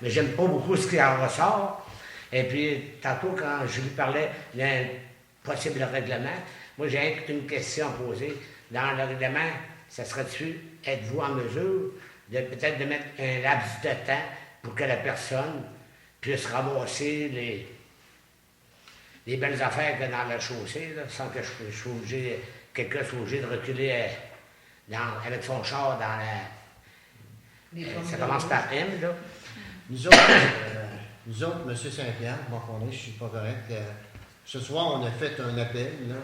mais j'aime pas beaucoup ce qui en ressort. Et puis, tantôt, quand je lui parlais d'un possible règlement, moi, j'ai une question à poser. Dans le règlement, ça serait-tu, êtes-vous en mesure de peut-être de mettre un laps de temps pour que la personne puisse ramasser les belles affaires que dans la chaussée, là, sans que je sois obligé, quelqu'un soit obligé de reculer avec son char dans la... ça commence par M, là. Nous autres, M. Saint-Pierre, bon, je ne suis pas correct. Ce soir, on a fait un appel là,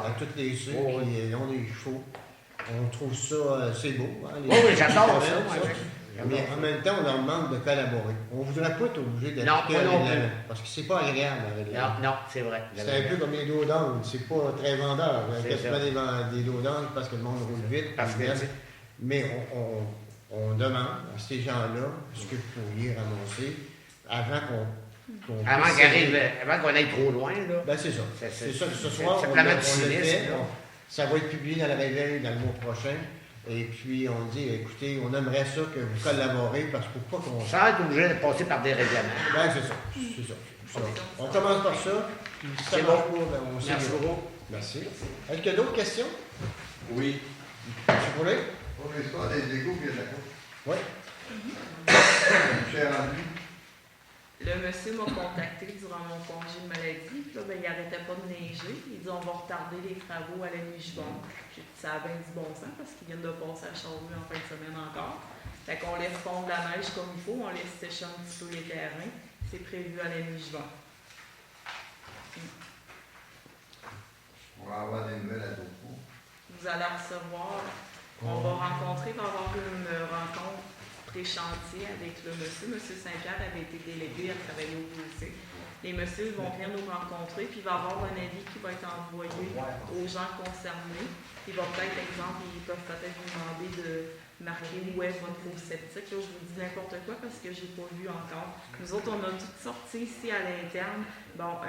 à toutes les ceux qui ont des chevaux. On trouve ça, c'est beau. Hein, oui, j'adore ça. Mais en même temps, on leur demande de collaborer. On ne voudrait pas être obligé d'appliquer un règlement, parce que c'est pas agréable. Non, c'est vrai. C'est un peu comme les dos d'angle. C'est pas très vendeur. Quasiment des dos d'angle parce que le monde roule vite. Mais on demande à ces gens-là ce que vous pourriez ramasser avant qu'on aille trop loin. Là. Ben, c'est ça. C'est ça. Ce soir, on le fait. Ça va être publié dans la réveil dans le mois prochain. Et puis, on dit, écoutez, on aimerait ça que vous collaborez parce que pour pas qu'on... Sans être obligé de passer par des règlements. Ben, c'est ça. On commence par ça. Puis si ça marche pas, ben, on sait. Merci beaucoup. Merci. Est-ce qu'il y a d'autres questions? Oui. Monsieur Poulet? Pour l'histoire des égouts et de la côte. Oui. Cher rendu. Le monsieur m'a contacté durant mon congé de maladie. Puis là, ben, il n'arrêtait pas de neiger. Il dit on va retarder les travaux à la mi-juin. J'ai dit ça a bien du bon sens parce qu'ils viennent de passer à Charlevoix en fin de semaine encore. Fait qu'on laisse fondre la neige comme il faut, on laisse sécher un petit peu les terrains. C'est prévu à la mi-juin. On va avoir des nouvelles à d'autres mots. Vous allez recevoir, on va rencontrer, il va y avoir une rencontre pré-chantier avec le monsieur. Monsieur Saint-Pierre avait été délégué à travailler au lycée. Les messieurs vont venir nous rencontrer, puis il va y avoir un avis qui va être envoyé aux gens concernés. Il va peut-être, exemple, ils peuvent peut-être vous demander de marquer où est votre fosse septique. Là, je vous dis n'importe quoi parce que je n'ai pas vu encore. Nous autres, on a tout sorti ici à l'interne. Bon,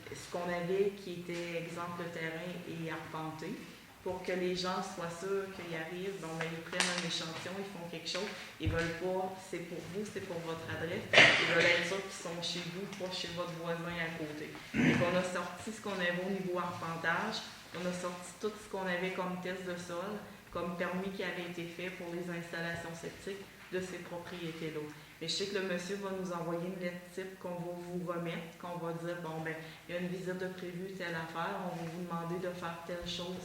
ce qu'on avait qui était, exemple, le terrain est arpenté. Pour que les gens soient sûrs qu'ils arrivent, bon, ben, ils prennent un échantillon, ils font quelque chose, ils veulent pas, c'est pour vous, c'est pour votre adresse, ils veulent être sûrs qu'ils sont chez vous, pas chez votre voisin à côté. Donc, on a sorti ce qu'on avait au niveau arpentage, on a sorti tout ce qu'on avait comme test de sol, comme permis qui avait été fait pour les installations septiques de ces propriétés-là. Mais je sais que le monsieur va nous envoyer une lettre type qu'on va vous remettre, qu'on va dire, bon, ben, il y a une visite de prévu, telle affaire, on va vous demander de faire telle chose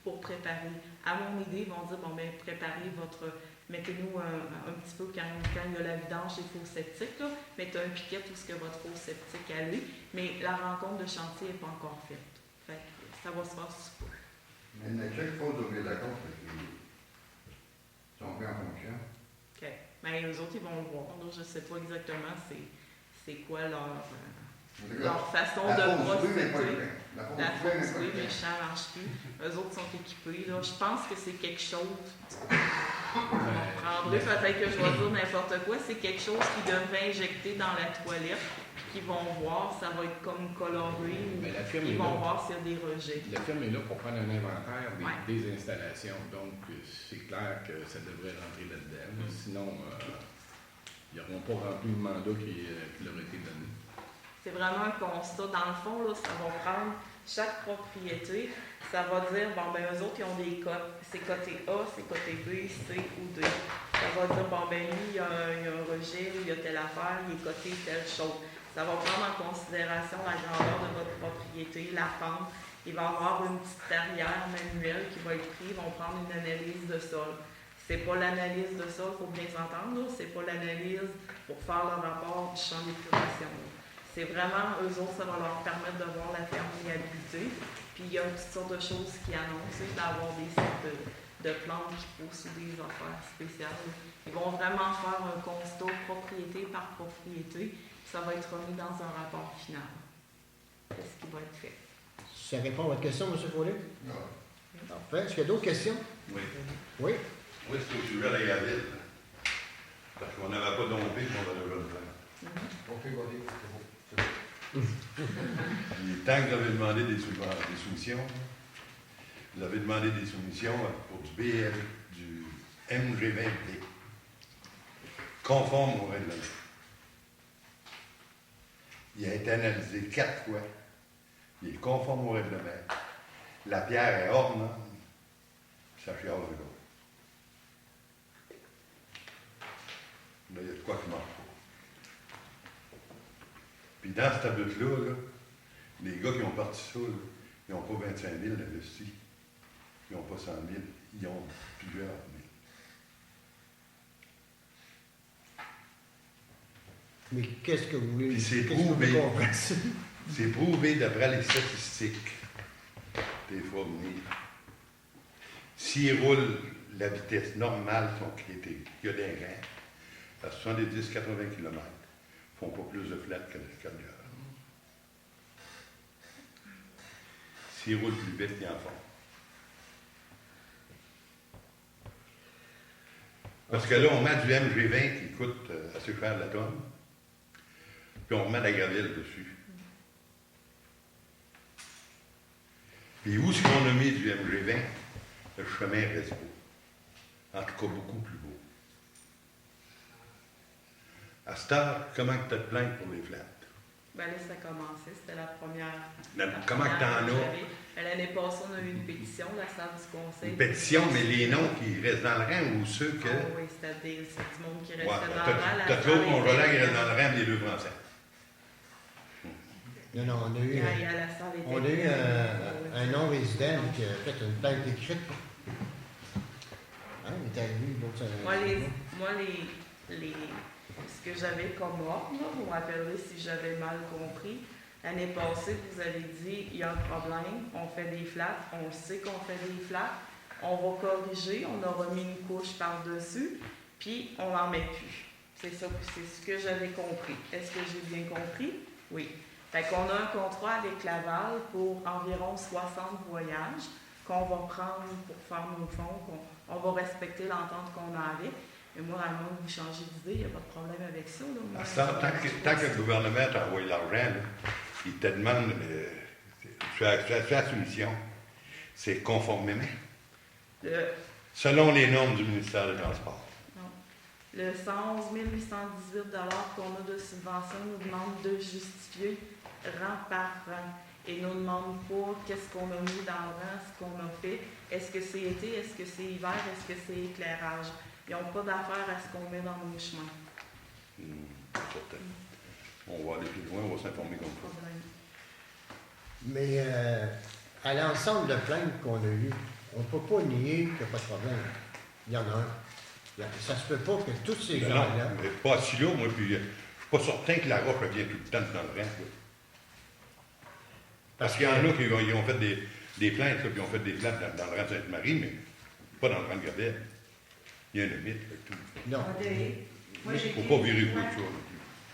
pour préparer. À mon idée, ils vont dire, bon, ben, préparez votre, mettez-nous un petit peu quand il y a la vidange des fosses septiques, là, mettez un piquet tout ce que votre fosse septique a lui, mais la rencontre de chantier n'est pas encore faite. Fait que ça va se faire sous peu. Mais il y en a chaque fois d'ouvrir la compte, ils sont bien en fonction. OK. Mais eux autres, ils vont le voir. Donc, je ne sais pas exactement c'est quoi leur façon de procéder. La La fausse poulet, fausse, mais oui, pas mais le le champ ne marche plus. Eux autres sont équipés. Là. Je pense que c'est quelque chose. On prendrait peut-être que je vais dire n'importe quoi. C'est quelque chose qu'ils devraient injecter dans la toilette. Puis qu'ils vont voir, ça va être comme coloré. Mais la firme Ils est vont là. voir s'il y a des rejets. La firme est là pour prendre un inventaire Ouais. des installations. Donc, c'est clair que ça devrait rentrer là-dedans. Sinon, ils n'auront pas rempli le mandat qui leur a été donné. C'est vraiment un constat. Dans le fond, là, ça va prendre chaque propriété. Ça va dire, bon, ben, eux autres, ils ont des cotes. C'est coté A, c'est coté B, C ou D. Ça va dire, bon, ben, lui, il y a un rejet ou il y a telle affaire, il est coté telle chose. Ça va prendre en considération la grandeur de votre propriété, la pente. Il va y avoir une petite carrière manuelle qui va être prise. Ils vont prendre une analyse de sol. C'est pas l'analyse de sol, il faut bien s'entendre, c'est pas l'analyse pour faire le rapport du champ d'épuration. C'est vraiment, eux autres, ça va leur permettre de voir la perméabilité. Puis il y a toutes sortes de choses qui annoncent, d'avoir des sortes de plantes qui poussent ou des affaires spéciales. Ils vont vraiment faire un constat propriété par propriété. Ça va être remis dans un rapport final. C'est ce qui va être fait. Ça répond à votre question, M. Follet? Non. Parfait. Est-ce qu'il y a d'autres questions? Oui. Oui. Moi, c'est au sujet de la graville. Parce qu'on n'avait pas dompé, puis on avait le faire. OK, vas-y, c'est bon. Il est temps que vous avez demandé des soumissions. Vous avez demandé des soumissions pour du BL, du MG20D, conforme au règlement. Il a été analysé 4 fois. Il est conforme au règlement. La pierre est hors norme. Ça chiale le gars. Là, il y a de quoi qui ne marche pas. Puis dans cette tablette-là, là, les gars qui ont parti ça, là, ils n'ont pas 25 000 investis. Ils n'ont pas 100 000. Ils ont plusieurs mille. Mais qu'est-ce que vous voulez? Puis c'est qu'est-ce que vous prouvé. voulez qu'on fasse? C'est prouvé d'après les statistiques des fournis. S'ils roulent la vitesse normale qu'il y a des reins, à 70-80 km, ils ne font pas plus de flat que le camion. S'ils roulent plus vite, ils en font. Parce que là, on met du MG20 qui coûte assez cher la tonne, puis on remet de la graville dessus. Puis où est-ce qu'on a mis du MG20? Le chemin reste beau. En tout cas, beaucoup plus beau. À cette heure, comment tu te plains pour les flats? Ben là, ça a commencé. C'était la première. Comment que t'en as? L'année passée, on a eu une pétition, la salle du conseil. Une pétition, mais les noms qui restent dans le rang ou ceux que. Ah oui, c'est du monde qui restait Ouais, dans le rang. t'as Claude Monjola qui reste dans le rang des deux Français. Non, non, on a eu, un non-résident qui a fait une plainte écrite. Hein, il est arrivé, Moi, ce que j'avais comme ordre, là, vous m'appellerez si j'avais mal compris. L'année passée, vous avez dit, il y a un problème, on fait des flats, on sait qu'on fait des flats, on va corriger, on a remis une couche par-dessus, puis on n'en met plus. C'est ça, c'est ce que j'avais compris. Est-ce que j'ai bien compris? Oui. Fait qu'on a un contrat avec Laval pour environ 60 voyages qu'on va prendre pour faire nos fonds, on va respecter l'entente qu'on a avec. Mais moi, dans le monde, vous changez d'idée, il n'y a pas de problème avec ça. Là. Moi, Tant que le gouvernement t'envoie l'argent, là, il te demande, tu as la soumission, c'est conformément. Selon les normes du ministère des Transports. Non. Le 111 818 qu'on a de subvention nous demande de justifier rang par rang. Et nous demande pas qu'est-ce qu'on a mis dans le rang, ce qu'on a fait. Est-ce que c'est été, est-ce que c'est hiver, est-ce que c'est éclairage? Ils n'ont pas d'affaire à ce qu'on met dans nos chemins. On va aller plus loin, on va s'informer comme ça. Mais à l'ensemble de plaintes qu'on a eues, on ne peut pas nier qu'il n'y a pas de problème. Il y en a un. Ça se peut pas que tous ces gens-là... Non, mais pas si là, moi, puis je ne suis pas certain que la roche revient tout le temps dans le rang. Parce qu'il y en a qui ont fait des plaintes, là, puis ont fait des flats dans le rang de Sainte-Marie, mais pas dans le rang de Gabelle. Il y a un limite avec tout. Non. Il ne faut pas virer beaucoup de choses.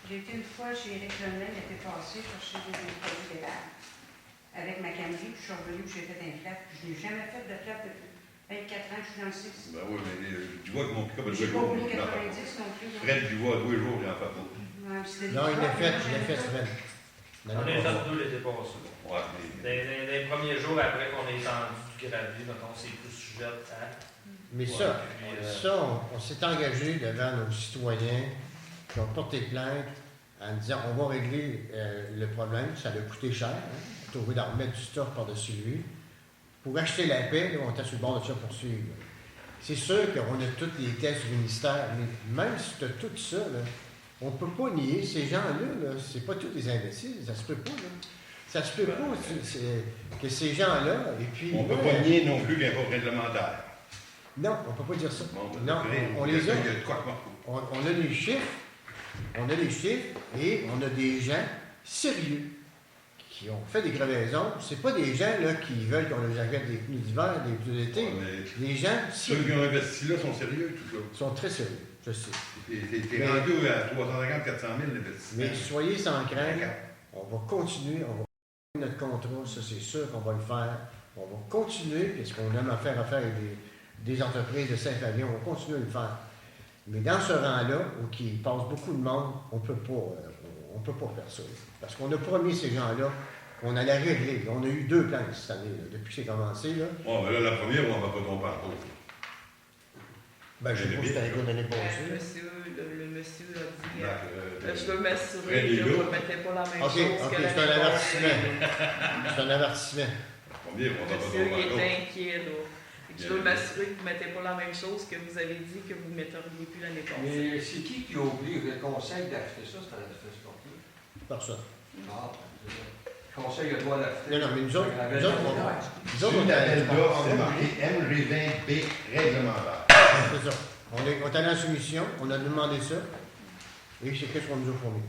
J'ai été une fois chez Éric Lemay l'été passé chercher des produits d'élables. avec ma Camry, puis je suis revenue, puis j'ai fait un flat. Puis je n'ai jamais fait de flat depuis 24 ans, je suis dans le 6. Ben oui, mais tu vois que mon pick-up a J'ai deux pas jours. roulé il en fait 90 non plus. pas. Fred, tu vois, 2 jours, il en fait pas. Non, il l'a fait, Fred. On est fait 2 l'été passé. Ouais, Dans les premiers jours après qu'on est tendu du gravier, mettons, c'est plus sujet à. Mais ça, on s'est engagé devant nos citoyens qui ont porté plainte en disant on va régler le problème. Ça a coûté cher, hein, trouver d'en remettre du stock par-dessus lui. Pour acheter la paix, là, on était sur le bord de ça poursuivre. C'est sûr qu'on a tous les tests du ministère, mais même si tu as tout ça, là, on ne peut pas nier ces gens-là. Là, c'est pas tous des imbéciles, ça se peut pas. Là. Ça se peut pas que ces gens-là, et puis... On ne peut pas nier non plus l'impôt réglementaire. Non, on ne peut pas dire ça. Bon, non, on les a. On a les chiffres, et on a des gens sérieux qui ont fait des crevaisons. C'est pas des gens là, qui veulent qu'on leur achète des pneus d'hiver, des pneus d'été. Les gens ceux qui ont investi là sont sérieux, tout ça. Ils sont très sérieux, je sais. T'es rendu à 350 400 000 d'investissement. Mais soyez sans crainte, on va continuer, on va continuer notre contrat, ça c'est sûr qu'on va le faire. On va continuer, puisqu'on aime affaire avec des entreprises de Saint-Fabien, on va continuer à le faire. Mais dans ce rang-là, où il passe beaucoup de monde, on ne peut pas faire ça. Parce qu'on a promis ces gens-là qu'on allait régler. On a eu 2 plaintes cette année, là, depuis que c'est commencé. Là. Oh, mais là, la première, on ne va pas tomber en cause. Ben, je sais pas si c'était un coup d'année passée. Le monsieur a dit je veux m'assurer que vous ne mettez pas la même chose OK, que c'est un avertissement. C'est un avertissement. Combien on va pas monsieur, tomber en il cause? est inquiet, là. Je veux m'assurer que vous ne mettez pas la même chose que vous avez dit que vous ne metteriez plus l'année passée. Mais c'est qui a oublié le conseil d'acheter ça, cette sportive? Personne. Ah, le conseil a le droit d'acheter. Non, mais nous autres, Sur l'appel d'offres, c'est marqué M20B réglementaire. C'est ça. On est allé en soumission, on a demandé ça, et c'est qu'est-ce qu'on nous a fourni.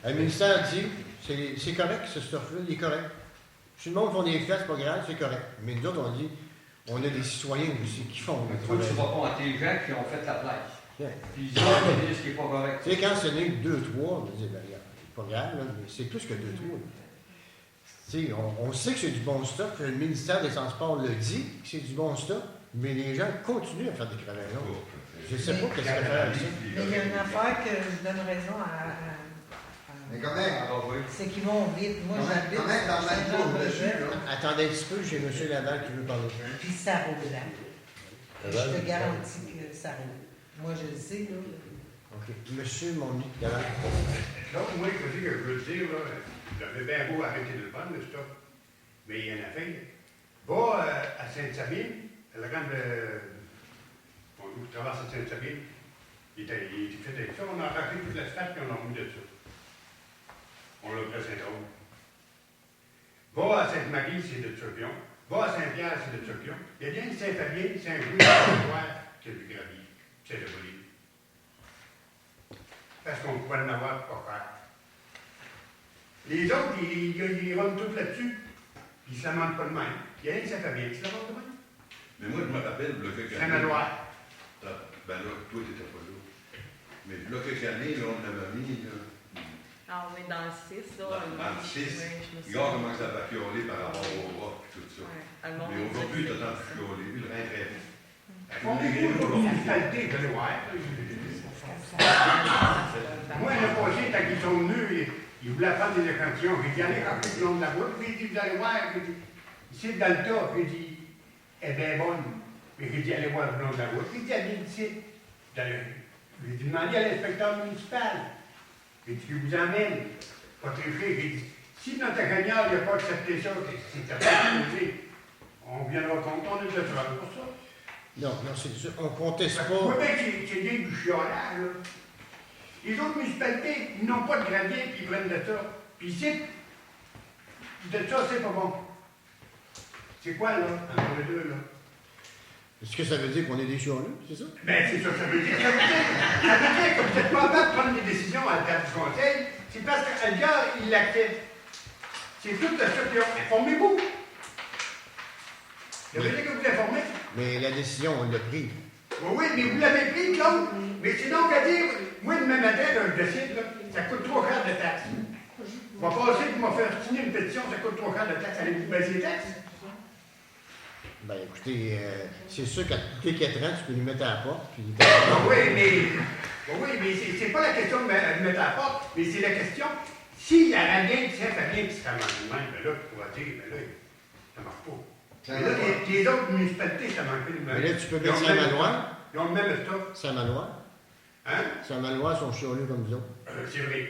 Le ministère dit, c'est correct, ce stuff-là, il est correct. Si le monde font des flats, c'est pas grave, c'est correct. Mais nous autres, on dit, on a des citoyens aussi qui font. Toi, tu réponds à tes gens qui ont fait la plainte. Yeah. Puis ils disent ce qui n'est pas correct. Tu sais, quand c'est né 2-3, on dit, ben, c'est pas grave, là, mais c'est plus que 2-3. Tu sais, on sait que c'est du bon stock, le ministère des Transports le dit que c'est du bon stock, mais les gens continuent à faire des crevaisons. Je ne sais pas qu'est-ce qu'il y a avec ça. Mais il y a une affaire que je donne raison à mais quand même. C'est qu'ils vont vite. Moi, j'habite quand même dans le même jour dessus, là. Attendez un petit peu, j'ai M. Laval qui veut parler. Puis ça roule là. Je te garantis que ça roule. Moi, je le sais, là. OK. Monsieur Monique Laval. Donc, moi, je dis que je veux dire, là, j'avais bien beau arrêter de le prendre, le stock, mais il y en a fait. Va à Sainte-Sabine, elle rentre on traverse à Sainte-Sabine, il était fait avec ça, on a arraché toute la stade et on a remis de ça. On l'a pris à Saint-Rose. Va à Sainte-Marie, c'est de Turpion. Va à Saint-Pierre, c'est de Turpion. Il y a bien de Saint-Fabien, Saint-Louis, Saint-Loire, c'est du gravier, c'est de voler. Parce qu'on pouvait en avoir pour pas faire. Les autres, ils rentrent tout là-dessus, puis ils ne se lamentent pas de même. Il y a rien de Saint-Fabien qui se lamente de même. Mais moi, je me rappelle, le quelques années. Saint-Maloire. Ben là, toi, tu n'étais pas là. Mais là, quelques années, là, on avait mis. Là, Ah oui, dans le 6, là. dans le 6, oui, regarde comment ça va fioler par rapport au rock et tout ça. Ouais, mais aujourd'hui, tu n'as plus fiolé, le rein très vite. On est municipalité, vous allez voir. Moi, l'année passée, quand ils sont venus, ils voulaient prendre des échantillons. J'ai dit, allez remplir le long de la route. Puis il dit, vous allez voir. Ici, dans le tas, puis il dit, elle est bien bonne. Puis j'ai dit, allez voir le long de la route. Puis il dit, allez ici. J'ai dit, demandez à l'inspecteur municipal. J'ai dit, je vous emmène. Pas tricher. J'ai dit, si notre ingénieur n'a pas accepté ça, c'est accepté. On viendra compte, on est de travail pour ça. Non, c'est sûr, on ne conteste pas. Oui, mais c'est bien du chiolage, là. Les autres municipalités, ils n'ont pas de gravier, puis ils prennent de ça. Puis ici, de ça, c'est pas bon. C'est quoi, là, entre les deux, là? Est-ce que ça veut dire qu'on est des chialeux, c'est ça? Ben, c'est ça, ça veut dire. Ça veut dire que vous n'êtes pas capable de prendre des décisions à la table du conseil. C'est parce que le gars, il l'accepte. C'est tout de ça qui ont. Informez-vous. Ça veut dire que vous informez. Mais la décision, on l'a prise. Oui, mais vous l'avez pris, Claude. Mais c'est donc à dire, moi, demain matin, là, je décide, là, ça coûte trop cher de taxes. Va passer pour me faire signer une pétition, ça coûte 3 quarts de taxes. Allez-vous baisser les taxes? Ben écoutez, c'est sûr qu'à tous les 4 ans, tu peux lui mettre à la porte. Puis... Oui, mais c'est pas la question de mettre à la porte, mais c'est la question, s'il y a rien qui sert à rien qui se ramasse de même, ben là, tu pourras dire, ben là, ça marche pas. Mais là, les autres municipalités, ça manque de même. Mais là, tu peux mettre Saint-Manoir. Ils ont le même stock. Saint-Manoir. Hein? Saint-Manoir sont chialeux comme nous autres. C'est vrai.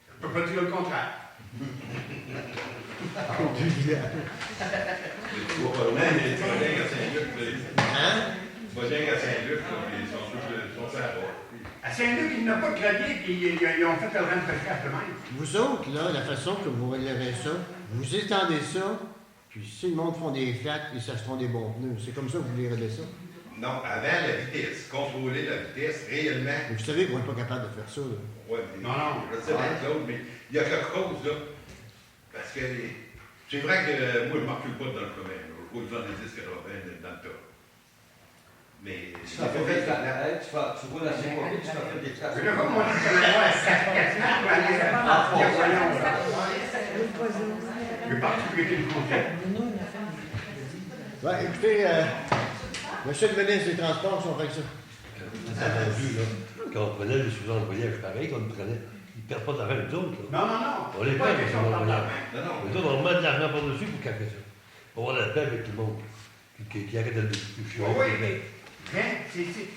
Je peux pas dire le contraire. Hein? À Saint-Luc, ils sont à la porte. À Saint-Luc, il n'a pas de gravier, puis ils ont fait le rang de pescage de même. Vous autres, là, la façon que vous relevez ça, vous étendez ça, puis si le monde font des flats, ils s'achèteront des bons pneus. C'est comme ça que vous voulez régler ça? Non, avant la vitesse, contrôler la vitesse réellement. Mais vous savez qu'on n'est pas capable de faire ça, là. Oui, non. Je sais bien, Claude, mais il y a quelque chose, là. Parce que c'est vrai que moi, je ne m'encule pas dans le chemin. Je roule dans les 10-80 dans le tas. Mais tu vas la sécurité, tu vas faire des traces. Mais là, comme on dit que la loi est 4 le parti prêté le conseil. Ouais, écoutez, monsieur le ministre des Transports, si on fait ça. Ça a vu, là, quand on prenait le sous-employage pareil, qu'on prenait, ils ne perdent pas d'argent, nous autres. Là. Non. On les perd, les sous-employeurs. Non. Nous autres, on met de l'argent par-dessus pour cacher ça. Pour avoir la paix avec tout le monde. Qui arrête de le chier. Oui, mais, c'est.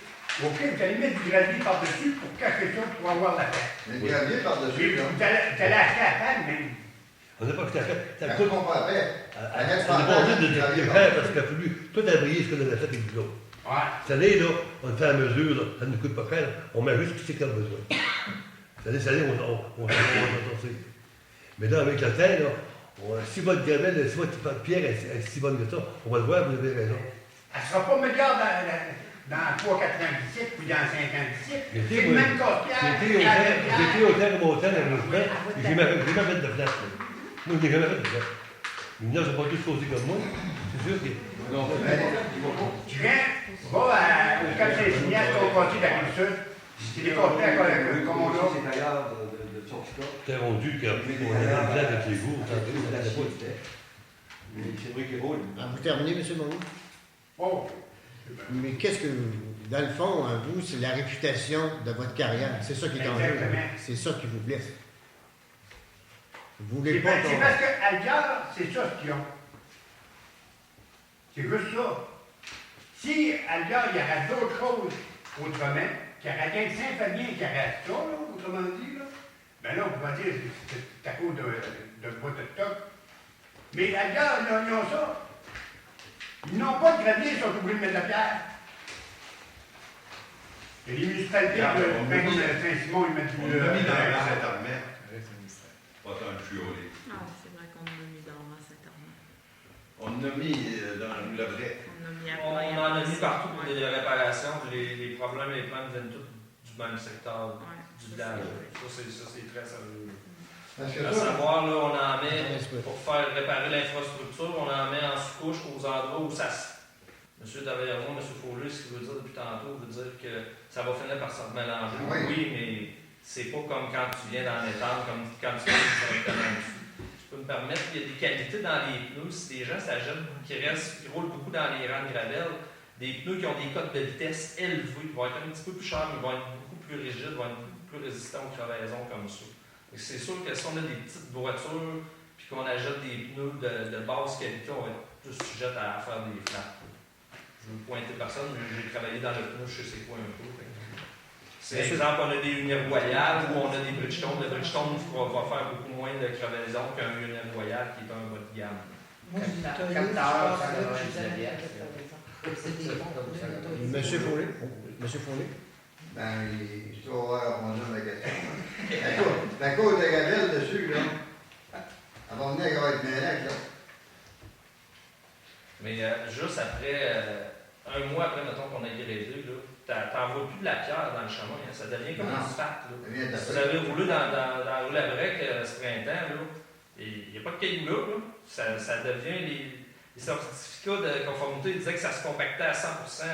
OK, vous allez mettre du gravier par-dessus pour cacher ça, pour avoir la paix. Mais du gravier par-dessus, là. Vous allez acheter à peine, même. On n'a pas acheté à peine. Ça coûte pas à peine. On n'a pas envie de faire parce qu'il a fallu tout abrier ce qu'on avait fait avec vous autres. Ouais. Cette année, là, on le fait à mesure, là, ça ne nous coûte pas cher, on met juste ce qu'il y a besoin. Cette année, on s'en mais là, avec la terre, là, si votre gravelle, si votre pierre est si bonne que ça, on va le voir, vous avez raison. Elle ne sera pas meilleure dans 3,97 puis dans 57. C'est J'étais le même casse-pierre. J'étais au terre comme au terre avec mon frère, et j'ai jamais fait de place. Moi, je n'ai jamais fait de place. Les gens ne sont pas tous causés comme moi, c'est sûr que... Tu viens, va au Cap Saint-Ignace, ton quartier d'agriculture. C'est des casse-pierres comme on a. C'est d'ailleurs de Tchorchka. T'es rendu qu'on avait une place avec les goûts, c'est vrai qu'il roule. Vous terminez, M. Monod? Oh! Mais qu'est-ce que, dans le fond, vous, c'est la réputation de votre carrière. C'est ça qui est en jeu. C'est ça qui vous blesse. Vous voulez pas qu'on... C'est parce qu'Algar, c'est ça ce qu'ils ont. C'est juste ça. Si Algar, il y aurait d'autres choses autrement, qu'il y aurait rien que Saint-Fabien qui aurait ça, là, autrement dit, là, ben là, on pourrait dire que c'est à cause de boîte de toc. Mais Algar, ils ont ça. Ils n'ont pas de gravier, ils sont obligés de mettre de la pierre. Et les municipalités, même comme Saint-Simon, ils mettent du... On l'a mis dans la Saint-Armand. Pas tant de chiolé. Ah, c'est vrai qu'on l'a mis dans Saint-Armand. On l'a mis dans le vrai. On en a mis partout pour des réparations. Les problèmes et les plans viennent tous du même secteur du village. Ça, c'est très sérieux. À savoir, là, on en met, pour faire réparer l'infrastructure, on en met en sous-couche aux endroits où ça se... M. Davernon, M. Follet, ce qu'il veut dire depuis tantôt, veut dire que ça va finir par se mélanger. Oui, mais c'est pas comme quand tu viens dans l'étang, comme quand tu viens directement dessus. Je peux me permettre, il y a des qualités dans les pneus. Si des gens s'achètent, qui roulent beaucoup dans les rangs de gravel, des pneus qui ont des cotes de vitesse élevées, vont être un petit peu plus chers, mais vont être beaucoup plus rigides, vont être beaucoup plus résistants aux crevaisons comme ça. C'est sûr que si on a des petites voitures puis qu'on achète des pneus de basse qualité, on va être plus sujet à faire des flaps. Je ne veux pointer personne, mais j'ai travaillé dans le pneu, je sais c'est quoi un peu. Par exemple, on a des Unies Royales ou on a des Bridgestone. Le Bridgestone va faire beaucoup moins de crevaison qu'un Unie Royale qui est un bas de gamme. Monsieur Follet? Monsieur Follet? Ben, il faut avoir répondu à ma question. La côte de Gabelle dessus, là, elle va venir avec mes règles, là. Mais juste après, un mois après, mettons qu'on a été réglé, t'en vois plus de la pierre dans le chemin, hein, ça devient comme un spatte. Si vous avez roulé dans la roue à break ce printemps, il n'y a pas de cailloux là. Ça devient les certificats de conformité disaient que ça se compactait à 100%,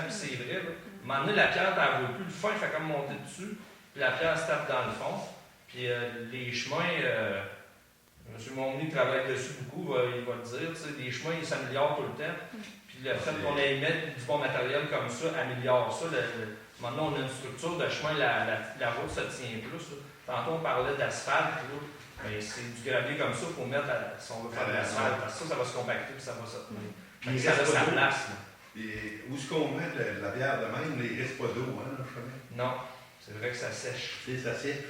puis c'est vrai. Là. À un moment donné, la pierre, t'en vois plus, le fond, il fait comme monter dessus, puis la pierre se tape dans le fond. Puis les chemins, Monmy travaille dessus beaucoup, il va te dire, tu sais, les chemins, ils s'améliorent tout le temps. Puis le fait qu'on ait mettre du bon matériel comme ça améliore ça. Maintenant, on a une structure de chemin, la route se tient plus. Là. Tantôt, on parlait d'asphalte, mais c'est du gravier comme ça pour mettre, si on veut faire de l'asphalte, parce que ça va se compacter puis ça va se tenir. Ça a sa place. Et où est-ce qu'on met la bière de même? Il ne reste pas d'eau, hein, le chemin? Non, c'est vrai que ça sèche. Ça sèche.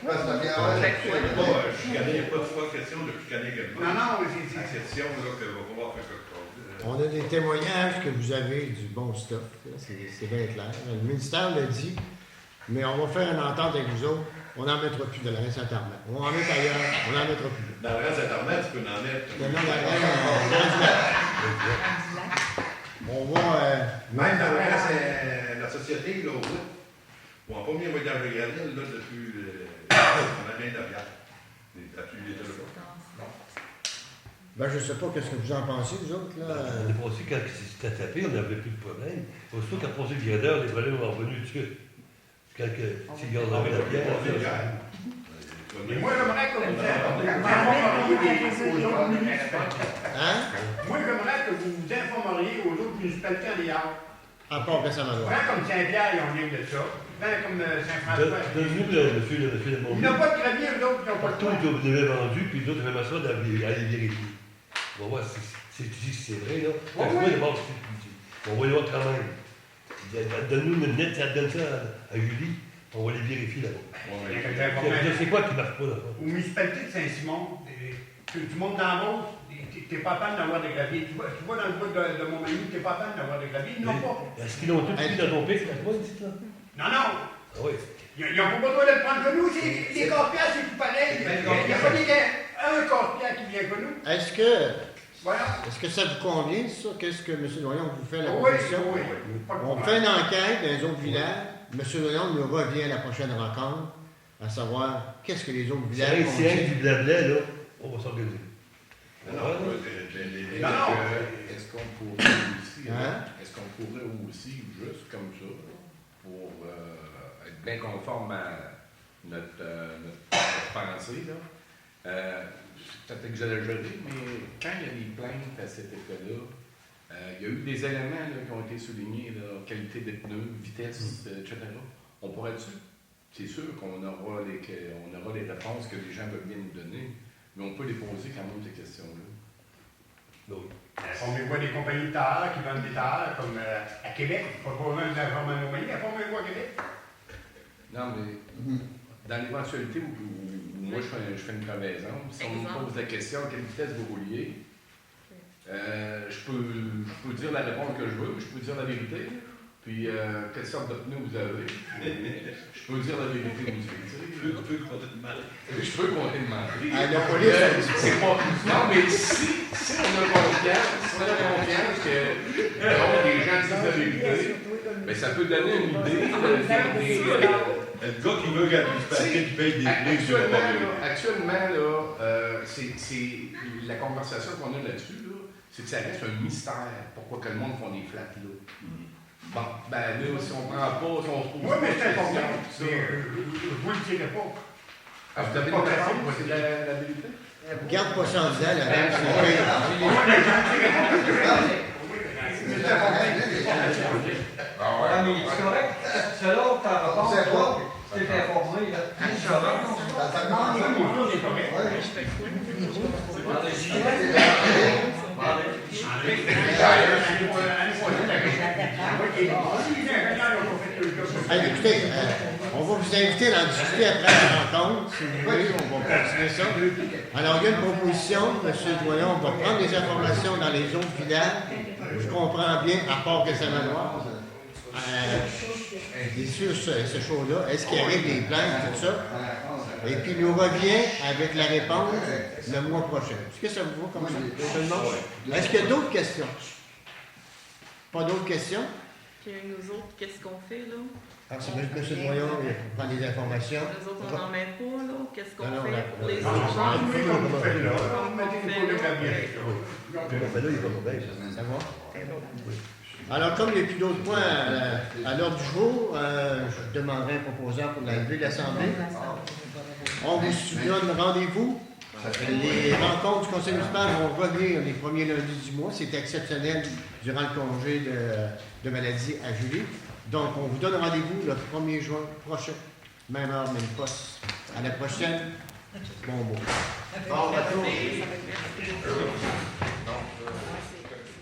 Parce que la bière, Je connais pas de fois question de chicaner quelqu'un. Non, c'est la question là, qu'il va falloir faire quelque chose. On a des témoignages que vous avez du bon stuff, c'est bien clair. Le ministère l'a dit, mais on va faire une entente avec vous autres. On n'en mettra plus de la reste Internet. On en met ailleurs, on n'en mettra plus. Dans le reste Internet, tu peux en mettre. On va. Même dans le reste, la société, là, on n'a pas mis un voyage de gradine, là, depuis. On a bien de bière. Là-dessus, il était là. Ben, je ne sais pas qu'est-ce que vous en pensez, vous autres, là. L'année passée, quand c'était tapé, on n'avait plus de problème. Aussitôt qu'à passer le gradeur, les problèmes sont revenus tout de suite. Quand s'ils gardent la bière, Mais moi, j'aimerais que vous Moi, j'aimerais que vous vous informeriez aux autres municipalités en dehors. À part que ça m'a droit. Prends comme Saint-Pierre, ils ont rien de ça. Prends comme Saint-François. Donne-nous le monsieur de Ils n'ont pas de gravier, eux autres, ils n'ont pas de Partout, ils l'avaient vendu, puis d'autres avaient ça d'aller vérifier. On va voir si c'est vrai, là. On va y voir quand même. Donne-nous une lettre, donne ça à Julie, on va les vérifier là-bas. C'est quoi qui ne marche pas là-bas? Aux municipalités de Saint-Simon, tu montes dans la Beauce, tu n'es pas capable d'avoir des graviers. Tu vois dans le bout de Montmagny, tu n'es pas capable d'avoir des graviers. Ils n'ont pas. Est-ce qu'ils l'ont tous pris dans ton pic, là, toi, ici, là? Non, non. Ah oui. Ils n'ont pas besoin de le prendre que nous. Les corpières, c'est tout pareil. Il n'y a pas un corpière qui vient que nous. Est-ce que ça vous convient, ça? Qu'est-ce que M. Doyon vous fait la proposition? Oui. On fait une enquête dans les autres villages. M. Doyon nous revient à la prochaine rencontre, à savoir qu'est-ce que les autres villages font. Si c'est du blabla, là, on va s'organiser. Est-ce qu'on pourrait aussi, est-ce qu'on pourrait aussi, juste comme ça, pour être bien conforme à notre pensée, là, c'est peut-être exagéré, mais quand il y a des plaintes à cet effet-là, il y a eu des éléments là, qui ont été soulignés, là, qualité des pneus, vitesse, etc. On pourrait dessus. C'est sûr qu'on aura les réponses que les gens veulent bien nous donner, mais on peut les poser quand même ces questions-là. Oui. On voit des compagnies de tailleurs qui vendent des tailleurs, comme à Québec. Pas vraiment de la forme à Montmagny, mais pas même à Québec. Non, mais dans l'éventualité où moi je fais une crevaison, si on me pose la question à quelle vitesse vous rouliez, je peux dire la réponse que je veux, je peux dire la vérité, puis quelle sorte de pneus vous avez, je peux dire la vérité aussi. Je peux compter de mal. Je peux compter de mal. La police, c'est pas... Non, mais si on a confiance que les gens disent la vérité, mais ça peut donner une idée. Le gars qui veut qu'il paye des prix. Actuellement, là, c'est la conversation qu'on a là-dessus, là, c'est que ça reste un mystère. Pourquoi que le monde font des flats là? Bon, ben là, si on prend pas, si on se pose. Oui, mais c'est important. Vous ne le tirez pas. Ah, vous avez pas réponse, c'est la vérité? Garde pas ça en dedans, la même, Ah, mais c'est correct. Selon ta réponse, toi, tu t'es informé, là. C'est correct. Écoutez, on va vous inviter à en discuter après la rencontre, si vous voulez, on va continuer ça. Alors, il y a une proposition, M. Doyon, on va prendre des informations dans les autres villages. Je comprends bien, à part que ça m'adore. Et sur ce show-là, est-ce qu'il arrive des plaintes, tout ça? Et puis, il nous revient avec la réponse le mois prochain. Est-ce que ça vous va comme ça? Tout le monde? Est-ce qu'il y a d'autres questions? Pas d'autres questions? Puis nous autres, qu'est-ce qu'on fait, là? C'est M. Doyon, il prend des informations. Nous autres, on n'en met pas, là. Qu'est-ce qu'on Non, fait pour les non, autres gens? Comme vous faites là. Ça va? Alors, comme il n'y a plus d'autres points à l'ordre du jour, je demanderai un proposeur pour la levée de l'Assemblée. On vous donne rendez-vous Les rencontres du conseil municipal vont revenir les premiers lundis du mois. C'est exceptionnel durant le congé de maladie à Julie. Donc, on vous donne rendez-vous le 1er juin prochain. Même heure, même poste. À la prochaine. Bon, bon. Bon retour.